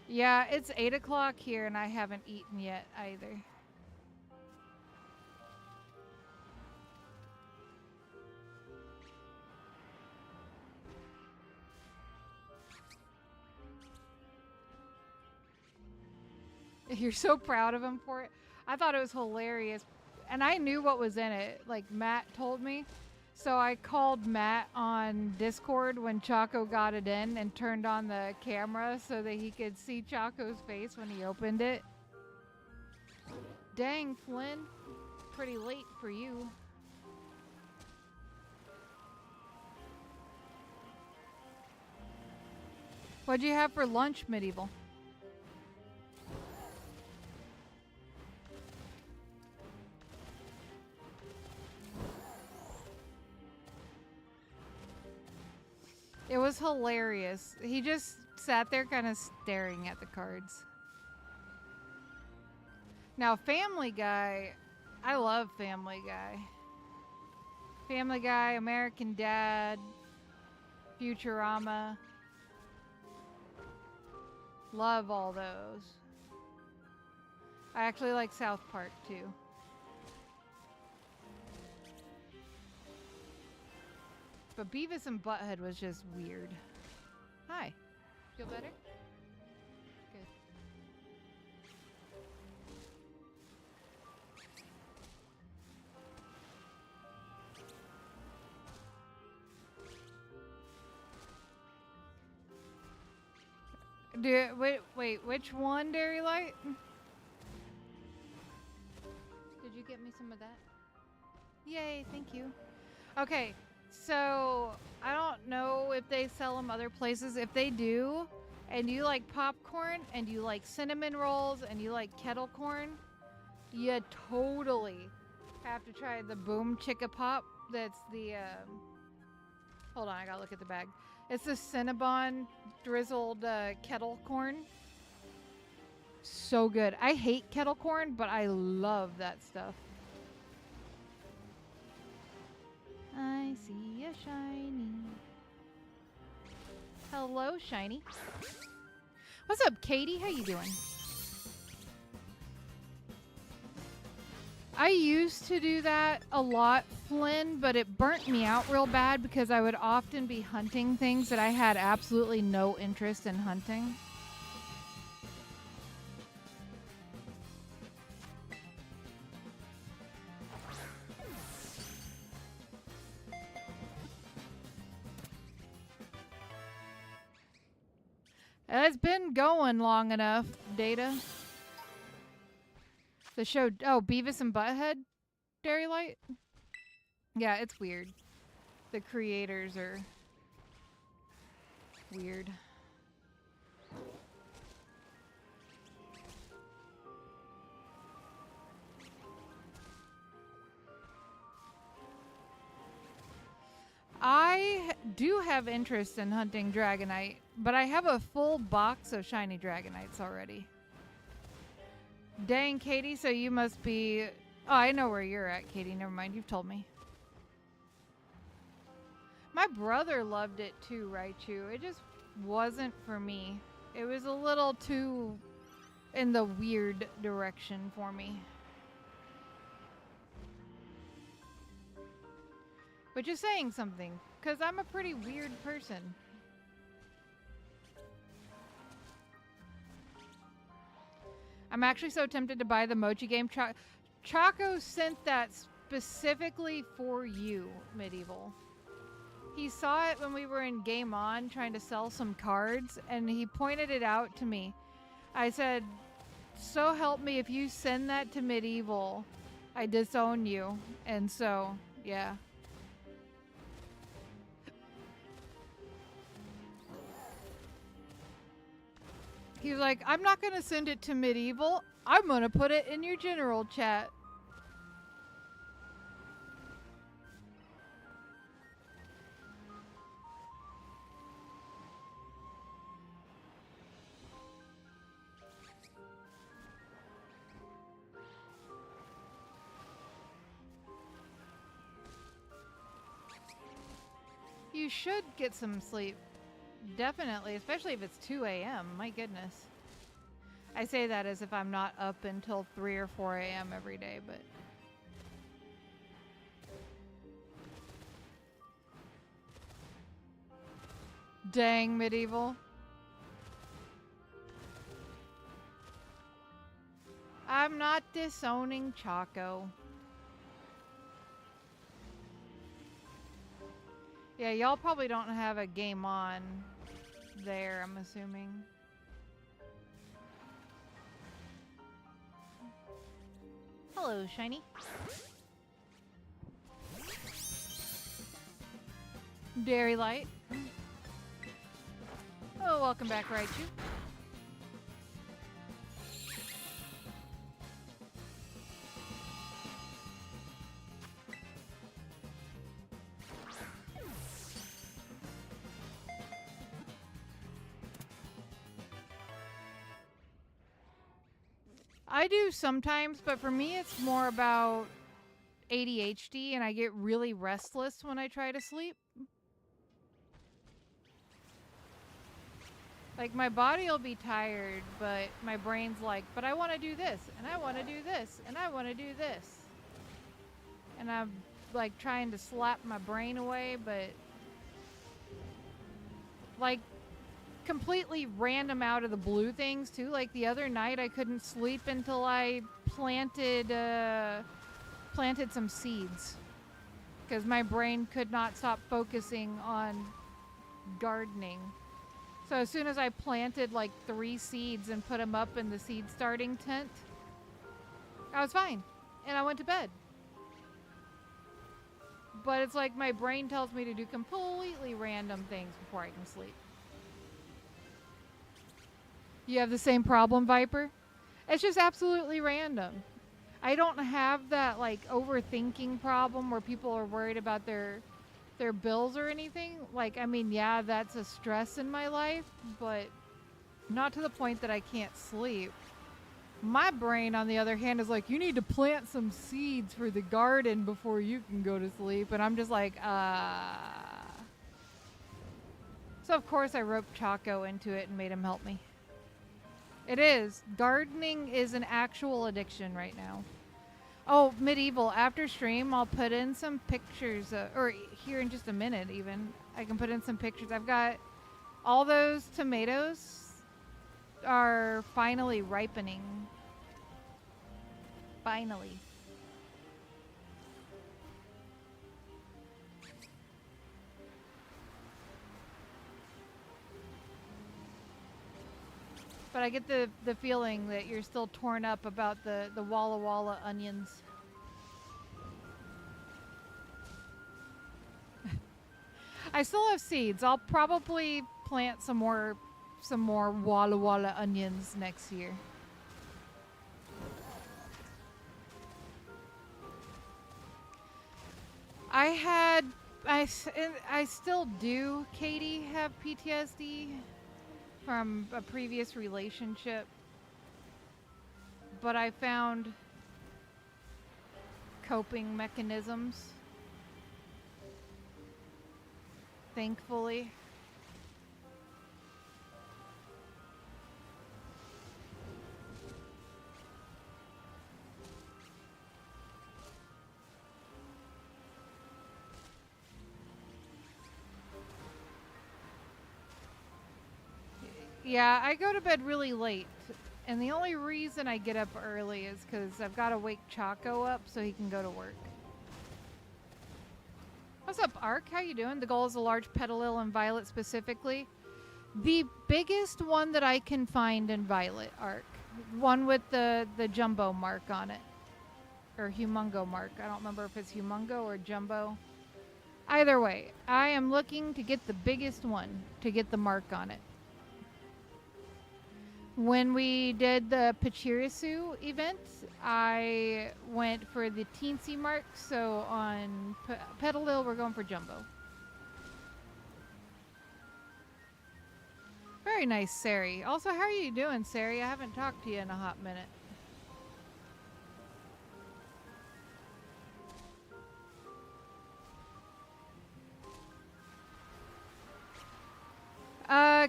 Yeah, it's 8 o'clock here and I haven't eaten yet either. You're so proud of him for it. I thought it was hilarious. And I knew what was in it. Like, Matt told me. So I called Matt on Discord when Chaco got it in and turned on the camera so that he could see Chaco's face when he opened it. Dang, Flynn. Pretty late for you. What'd you have for lunch, Medieval? It was hilarious. He just sat there kind of staring at the cards. Now, Family Guy, I love Family Guy. Family Guy, American Dad, Futurama. Love all those. I actually like South Park too. But Beavis and Butthead was just weird. Hi. Feel better? Good. Wait, which one, Dairy Light? Did you get me some of that? Yay, thank you. Okay, so I don't know if they sell them other places. If they do, and you like popcorn and you like cinnamon rolls and you like kettle corn, you totally have to try the Boom Chicka Pop. That's the hold on, I gotta look at the bag. It's the Cinnabon drizzled kettle corn. So good. I hate kettle corn, but I love that stuff. I see a shiny. Hello, shiny. What's up, Katie? How you doing? I used to do that a lot, Flynn, but it burnt me out real bad because I would often be hunting things that I had absolutely no interest in hunting. It's been going long enough, Data. The show, oh, Beavis and Butthead, Dairy Light? Yeah, it's weird. The creators are weird. I do have interest in hunting Dragonite, but I have a full box of shiny Dragonites already. Dang, Katie, so you must be... Oh, I know where you're at, Katie. Never mind, you've told me. My brother loved it too, Raichu. It just wasn't for me. It was a little too in the weird direction for me. Which is saying something, because I'm a pretty weird person. I'm actually so tempted to buy the Mochi game. Choco sent that specifically for you, Medieval. He saw it when we were in Game On trying to sell some cards, and he pointed it out to me. I said, so help me, if you send that to Medieval, I disown you. And so, yeah. He was like, I'm not going to send it to Medieval. I'm going to put it in your general chat. You should get some sleep. Definitely, especially if it's 2 a.m. My goodness. I say that as if I'm not up until 3 or 4 a.m. every day, but... Dang, Medieval. I'm not disowning Choco. Yeah, y'all probably don't have a Game On there, I'm assuming. Hello, Shiny. Dairy Light. Oh, welcome back, Raichu. I do sometimes, but for me it's more about ADHD, and I get really restless when I try to sleep. Like, my body will be tired, but my brain's like, but I want to do this, and I want to do this, and I want to do this. And I'm like trying to slap my brain away, but like completely random out of the blue things too. Like the other night I couldn't sleep until I planted some seeds because my brain could not stop focusing on gardening. So as soon as I planted like 3 seeds and put them up in the seed starting tent, I was fine and I went to bed. But it's like my brain tells me to do completely random things before I can sleep. You have the same problem, Viper? It's just absolutely random. I don't have that like overthinking problem where people are worried about their bills or anything. Like, I mean, yeah, that's a stress in my life, but not to the point that I can't sleep. My brain, on the other hand, is like, you need to plant some seeds for the garden before you can go to sleep. And I'm just like, So, of course, I roped Chaco into it and made him help me. It is. Gardening is an actual addiction right now. Oh, Medieval, after stream, I'll put in some pictures, or here in just a minute even. I can put in some pictures. I've got all those tomatoes are finally ripening. Finally. But I get the feeling that you're still torn up about the Walla Walla onions. I still have seeds. I'll probably plant some more Walla Walla onions next year. I still do, Katie, have PTSD from a previous relationship, but I found coping mechanisms, thankfully. Yeah, I go to bed really late. And the only reason I get up early is because I've got to wake Chaco up so he can go to work. What's up, Ark? How you doing? The goal is a large Petilil and Violet specifically. The biggest one that I can find in Violet, Ark. One with the jumbo mark on it. Or Humungo mark. I don't remember if it's Humungo or Jumbo. Either way, I am looking to get the biggest one to get the mark on it. When we did the Pachirisu event, I went for the teensy mark, so on Petilil, we're going for Jumbo. Very nice, Sari. Also, how are you doing, Sari? I haven't talked to you in a hot minute.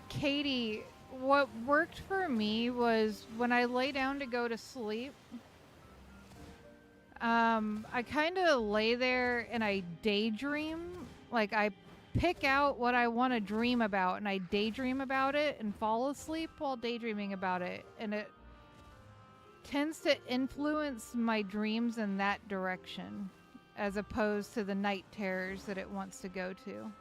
Katie, what worked for me was when I lay down to go to sleep, I kind of lay there and I daydream. Like, I pick out what I want to dream about and I daydream about it and fall asleep while daydreaming about it. And it tends to influence my dreams in that direction as opposed to the night terrors that it wants to go to.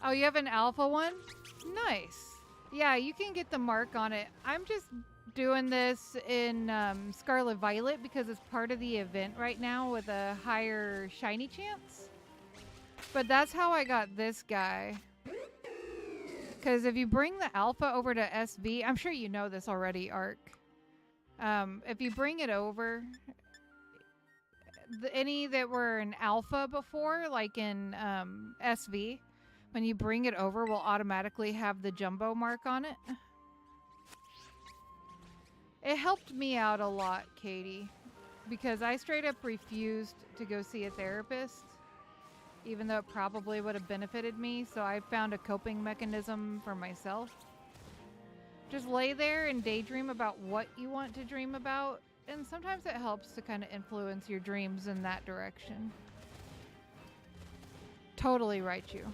Oh, you have an alpha one? Nice. Yeah, you can get the mark on it. I'm just doing this in Scarlet Violet because it's part of the event right now with a higher shiny chance. But that's how I got this guy. Because if you bring the alpha over to SV, I'm sure you know this already, Ark. If you bring it over, any that were in alpha before, like in SV, when you bring it over, will automatically have the jumbo mark on it. It helped me out a lot, Katie, because I straight up refused to go see a therapist, even though it probably would have benefited me. So I found a coping mechanism for myself. Just lay there and daydream about what you want to dream about. And sometimes it helps to kind of influence your dreams in that direction. Totally right, you.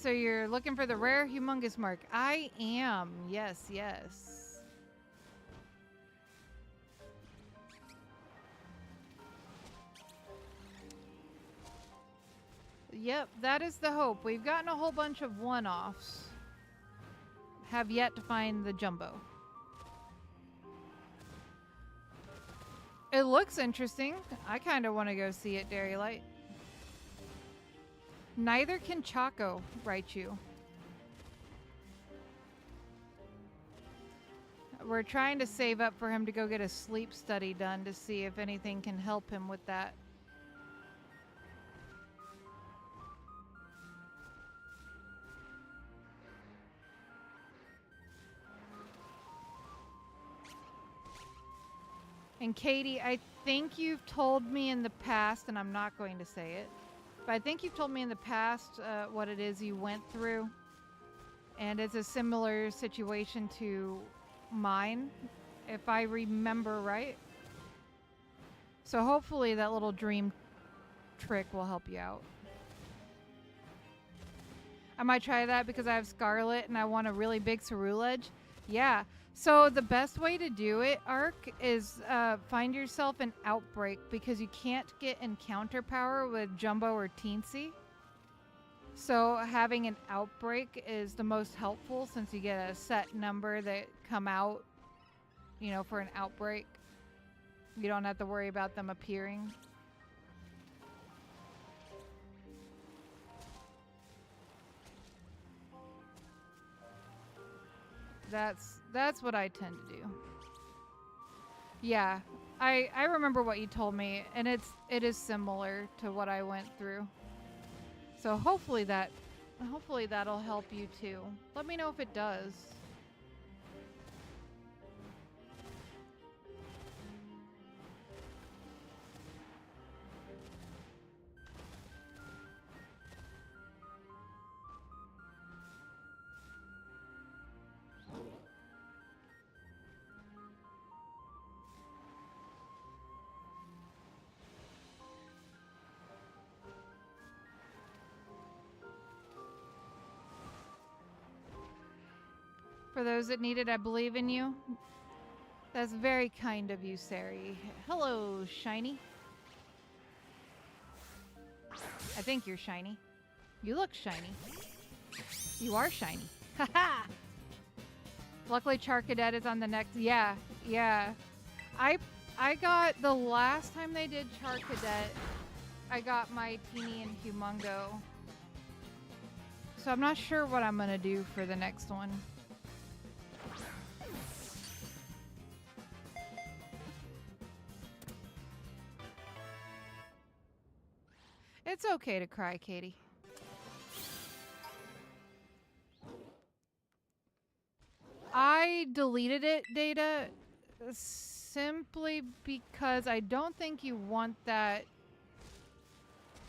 So you're looking for the rare humongous mark. I am. Yes, yes. Yep, that is the hope. We've gotten a whole bunch of one-offs. Have yet to find the jumbo. It looks interesting. I kind of want to go see it, Dairy Light. Neither can Chaco, write you. We're trying to save up for him to go get a sleep study done to see if anything can help him with that. And Katie, I think you've told me in the past, and I'm not going to say it, but I think you've told me in the past what it is you went through. And it's a similar situation to mine, if I remember right. So hopefully that little dream trick will help you out. I might try that because I have Scarlet and I want a really big Ceruledge. Yeah. So the best way to do it, Ark, is find yourself an outbreak because you can't get encounter power with Jumbo or Teensy. So having an outbreak is the most helpful since you get a set number that come out, you know, for an outbreak. You don't have to worry about them appearing. That's what I tend to do. Yeah, I remember what you told me, and it is similar to what I went through. So hopefully that'll help you too. Let me know if it does. For those that need it, I believe in you. That's very kind of you, Sari. Hello, Shiny. I think you're shiny. You look shiny. You are shiny. Haha! Luckily, Charcadet is on the next. Yeah, yeah. I got the last time they did Charcadet, I got my Teeny and Humungo. So I'm not sure what I'm gonna do for the next one. It's okay to cry, Katie. I deleted it, Data, simply because I don't think you want that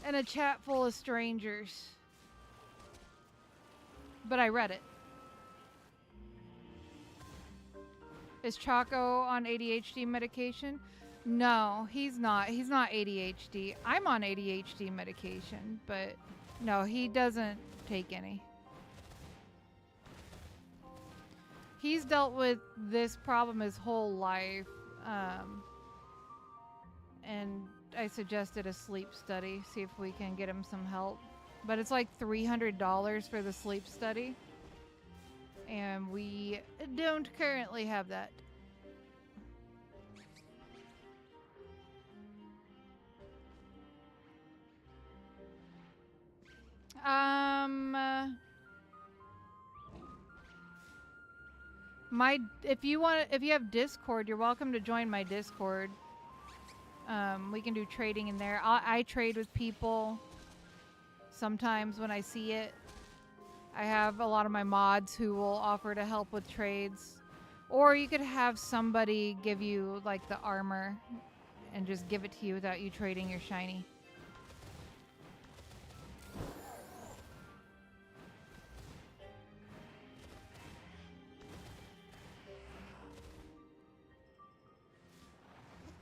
in a chat full of strangers. But I read it. Is Chaco on ADHD medication? No, he's not. He's not ADHD. I'm on ADHD medication, but no, he doesn't take any. He's dealt with this problem his whole life, and I suggested a sleep study, see if we can get him some help. But it's like $300 for the sleep study, and we don't currently have that. If you have Discord, you're welcome to join my Discord. We can do trading in there. I trade with people sometimes when I see it. I have a lot of my mods who will offer to help with trades. Or you could have somebody give you like the armor and just give it to you without you trading your shiny.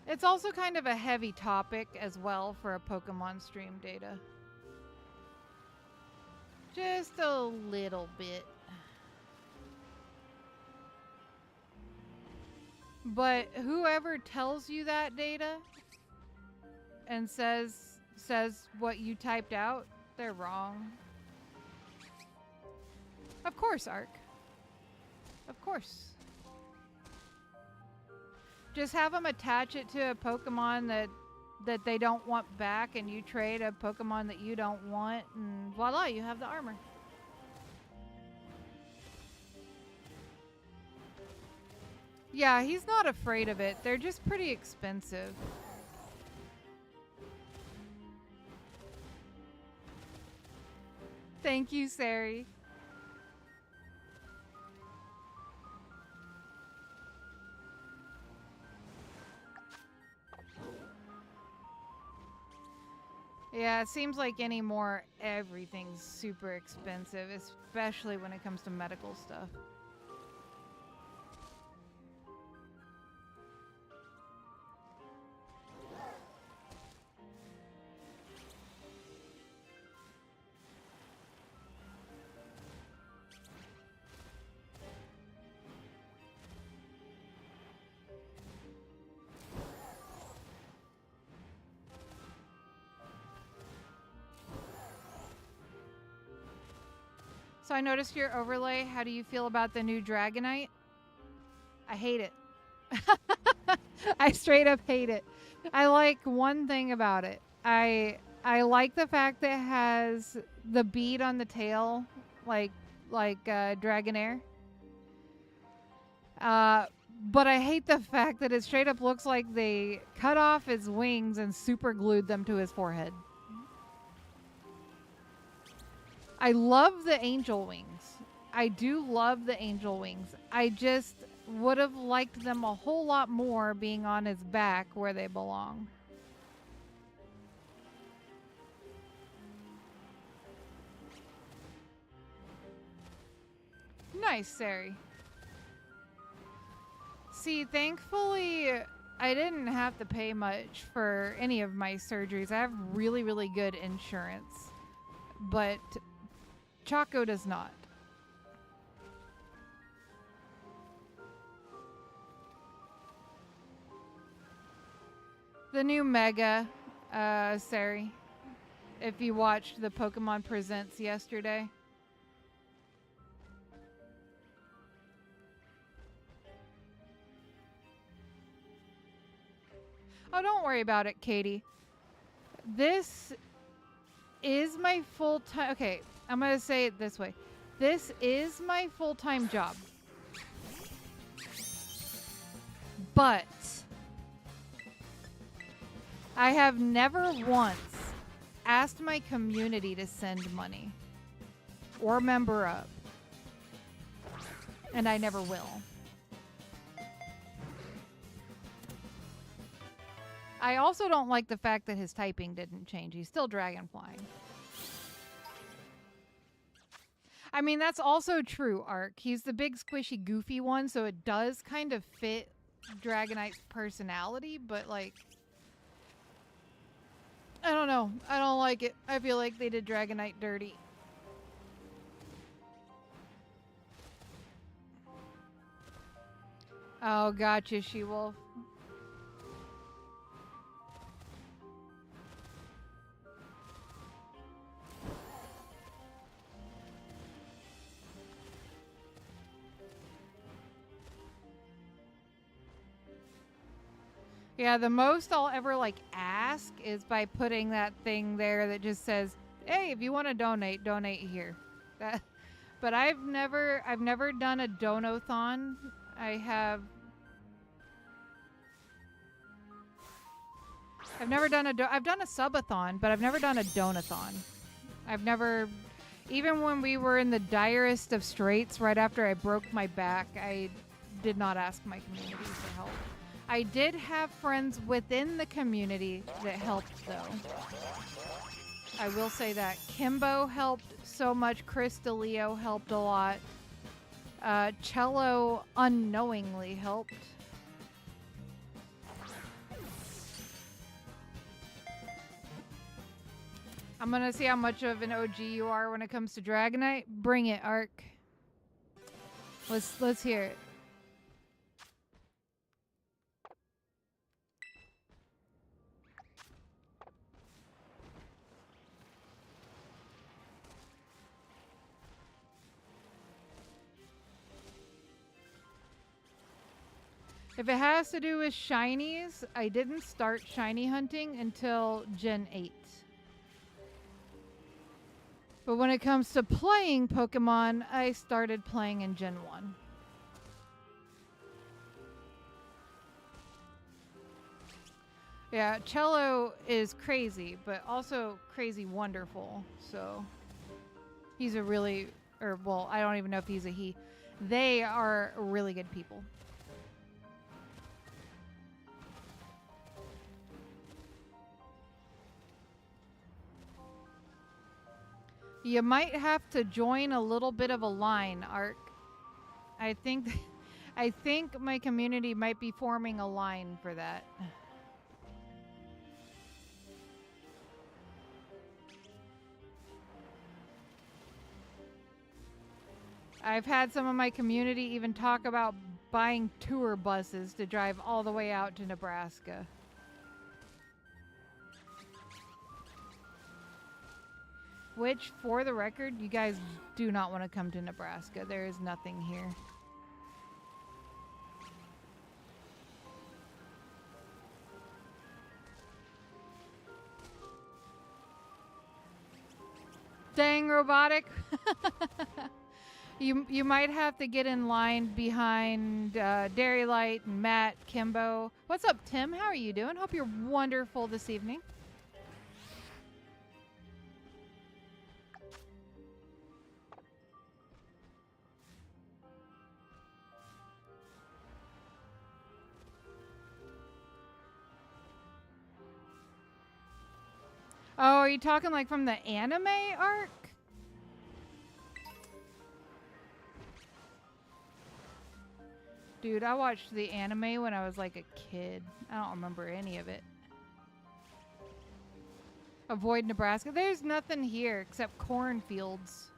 It's also kind of a heavy topic as well for a Pokemon stream, Data. Just a little bit. But whoever tells you that data and says what you typed out, they're wrong. Of course, Ark. Of course. Just have them attach it to a Pokemon that they don't want back, and you trade a Pokemon that you don't want, and voila, you have the armor. Yeah, he's not afraid of it. They're just pretty expensive. Thank you, Sari. Yeah, it seems like anymore everything's super expensive, especially when it comes to medical stuff. So I noticed your overlay. How do you feel about the new Dragonite? I hate it. I straight up hate it. I like one thing about it. I like the fact that it has the bead on the tail, like Dragonair. But I hate the fact that it straight up looks like they cut off his wings and super glued them to his forehead. I love the angel wings. I do love the angel wings. I just would have liked them a whole lot more being on his back where they belong. Nice, Sari. See, thankfully, I didn't have to pay much for any of my surgeries. I have really, really good insurance. But Choco does not. The new Mega, Sari, if you watched the Pokemon Presents yesterday. Oh, don't worry about it, Katie. This is my full-time... Okay, I'm going to say it this way. This is my full-time job. But I have never once asked my community to send money or member up. And I never will. I also don't like the fact that his typing didn't change. He's still dragon flying. I mean, that's also true, Ark. He's the big, squishy, goofy one, so it does kind of fit Dragonite's personality, but, like, I don't know. I don't like it. I feel like they did Dragonite dirty. Oh, gotcha, She-Wolf. Yeah, the most I'll ever, like, ask is by putting that thing there that just says, hey, if you want to donate, donate here. But I've never done a donathon. I've done a subathon, but I've never done a donathon. I've never, even when we were in the direst of straits right after I broke my back, I did not ask my community for help. I did have friends within the community that helped, though. I will say that. Kimbo helped so much. Chris DeLeo helped a lot. Cello unknowingly helped. I'm gonna see how much of an OG you are when it comes to Dragonite. Bring it, Ark. Let's hear it. If it has to do with shinies, I didn't start shiny hunting until Gen 8. But when it comes to playing Pokemon, I started playing in Gen 1. Yeah, Cello is crazy, but also crazy wonderful. So he's a really, or well, I don't even know if he's a he. They are really good people. You might have to join a little bit of a line, Ark. I think my community might be forming a line for that. I've had some of my community even talk about buying tour buses to drive all the way out to Nebraska. Which, for the record, you guys do not want to come to Nebraska. There is nothing here. Dang, robotic. You might have to get in line behind Dairy Light and Matt, Kimbo. What's up, Tim? How are you doing? Hope you're wonderful this evening. Oh, are you talking like from the anime arc? Dude, I watched the anime when I was like a kid. I don't remember any of it. Avoid Nebraska. There's nothing here except cornfields.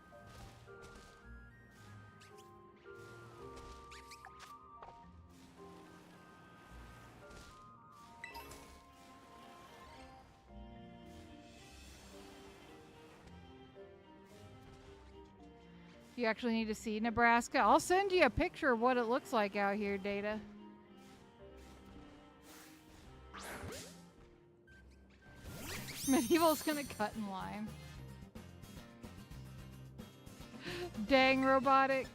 You actually need to see Nebraska. I'll send you a picture of what it looks like out here, Data. Medieval's gonna cut in line. Dang, robotic.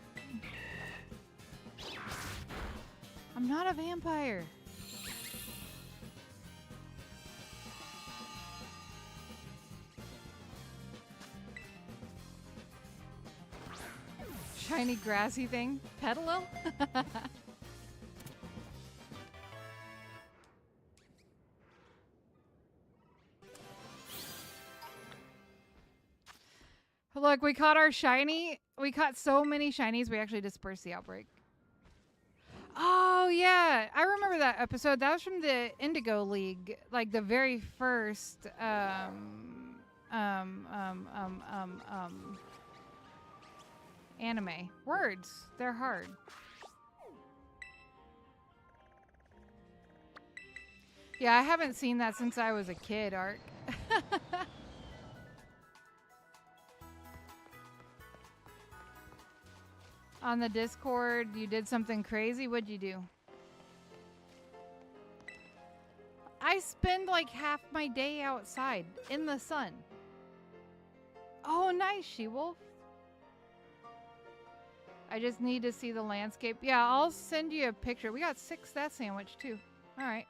I'm not a vampire. Shiny grassy thing. Petilil? Look, we caught our shiny. We caught so many shinies, we actually dispersed the outbreak. Oh, yeah. I remember that episode. That was from the Indigo League. Like the very first, anime. Words. They're hard. Yeah, I haven't seen that since I was a kid, Ark. On the Discord, you did something crazy? What'd you do? I spend like half my day outside in the sun. Oh, nice, She-Wolf. I just need to see the landscape. Yeah, I'll send you a picture. We got 6 that sandwich too. All right.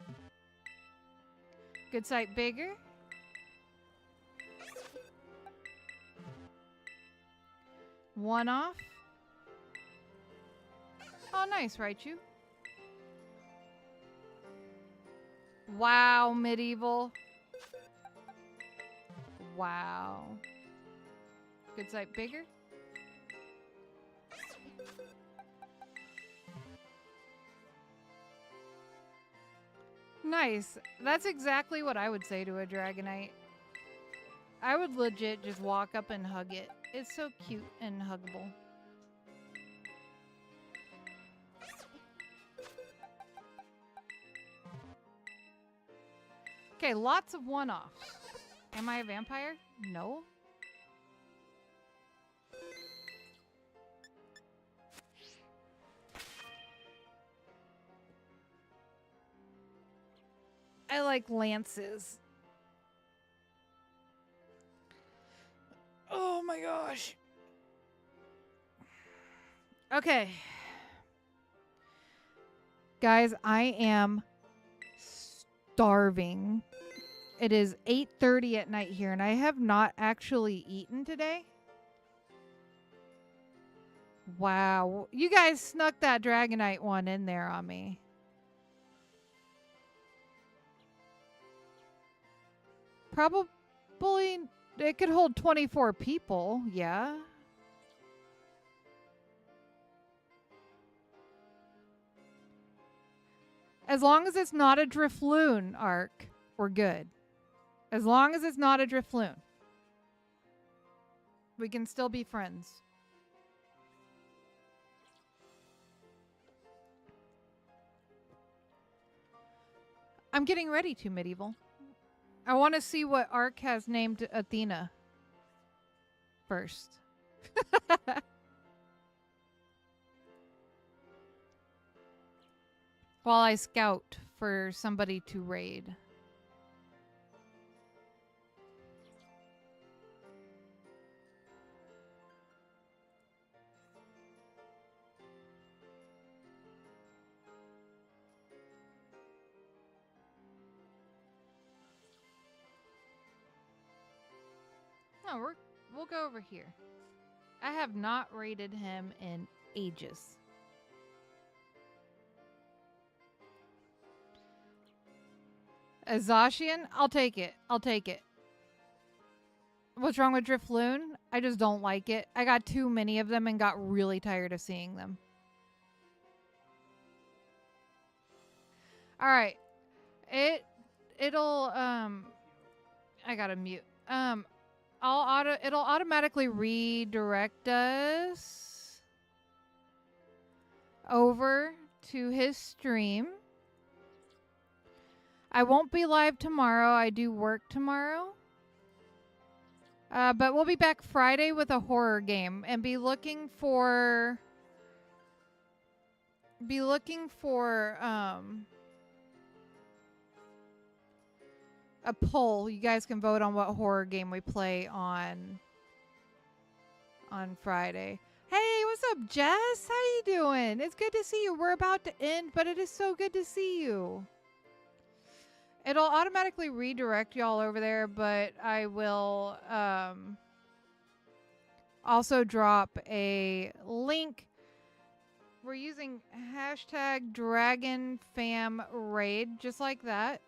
Good sight bigger. One off. Oh, nice, Raichu. Wow, Medieval. Wow. Good sight bigger. Nice. That's exactly what I would say to a Dragonite. I would legit just walk up and hug it. It's so cute and huggable. Okay, lots of one-offs. Am I a vampire? No. I like lances. Oh my gosh. Okay. Guys, I am starving. It is 8:30 at night here, and I have not actually eaten today. Wow. You guys snuck that Dragonite one in there on me. Probably it could hold 24 people. Yeah. As long as it's not a Drifloon arc, we're good. As long as it's not a Drifloon. We can still be friends. I'm getting ready to, Medieval. I want to see what arc has named Athena first. While I scout for somebody to raid. No, we'll go over here. I have not raided him in ages. A Zacian? I'll take it. I'll take it. What's wrong with Drifloon? I just don't like it. I got too many of them and got really tired of seeing them. All right. It'll I gotta mute. It'll automatically redirect us over to his stream. I won't be live tomorrow. I do work tomorrow. But we'll be back Friday with a horror game and be looking for a poll. You guys can vote on what horror game we play on Friday. Hey, what's up, Jess? How you doing? It's good to see you. We're about to end, but it is so good to see you. It'll automatically redirect y'all over there, but I will also drop a link. We're using hashtag DragonFamRaid, just like that.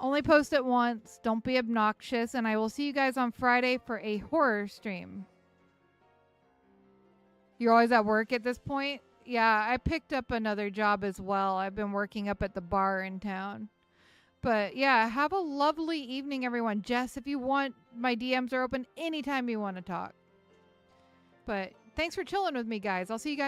Only post it once. Don't be obnoxious. And I will see you guys on Friday for a horror stream. You're always at work at this point? Yeah, I picked up another job as well. I've been working up at the bar in town. But yeah, have a lovely evening, everyone. Jess, if you want, my DMs are open anytime you want to talk. But thanks for chilling with me, guys. I'll see you guys.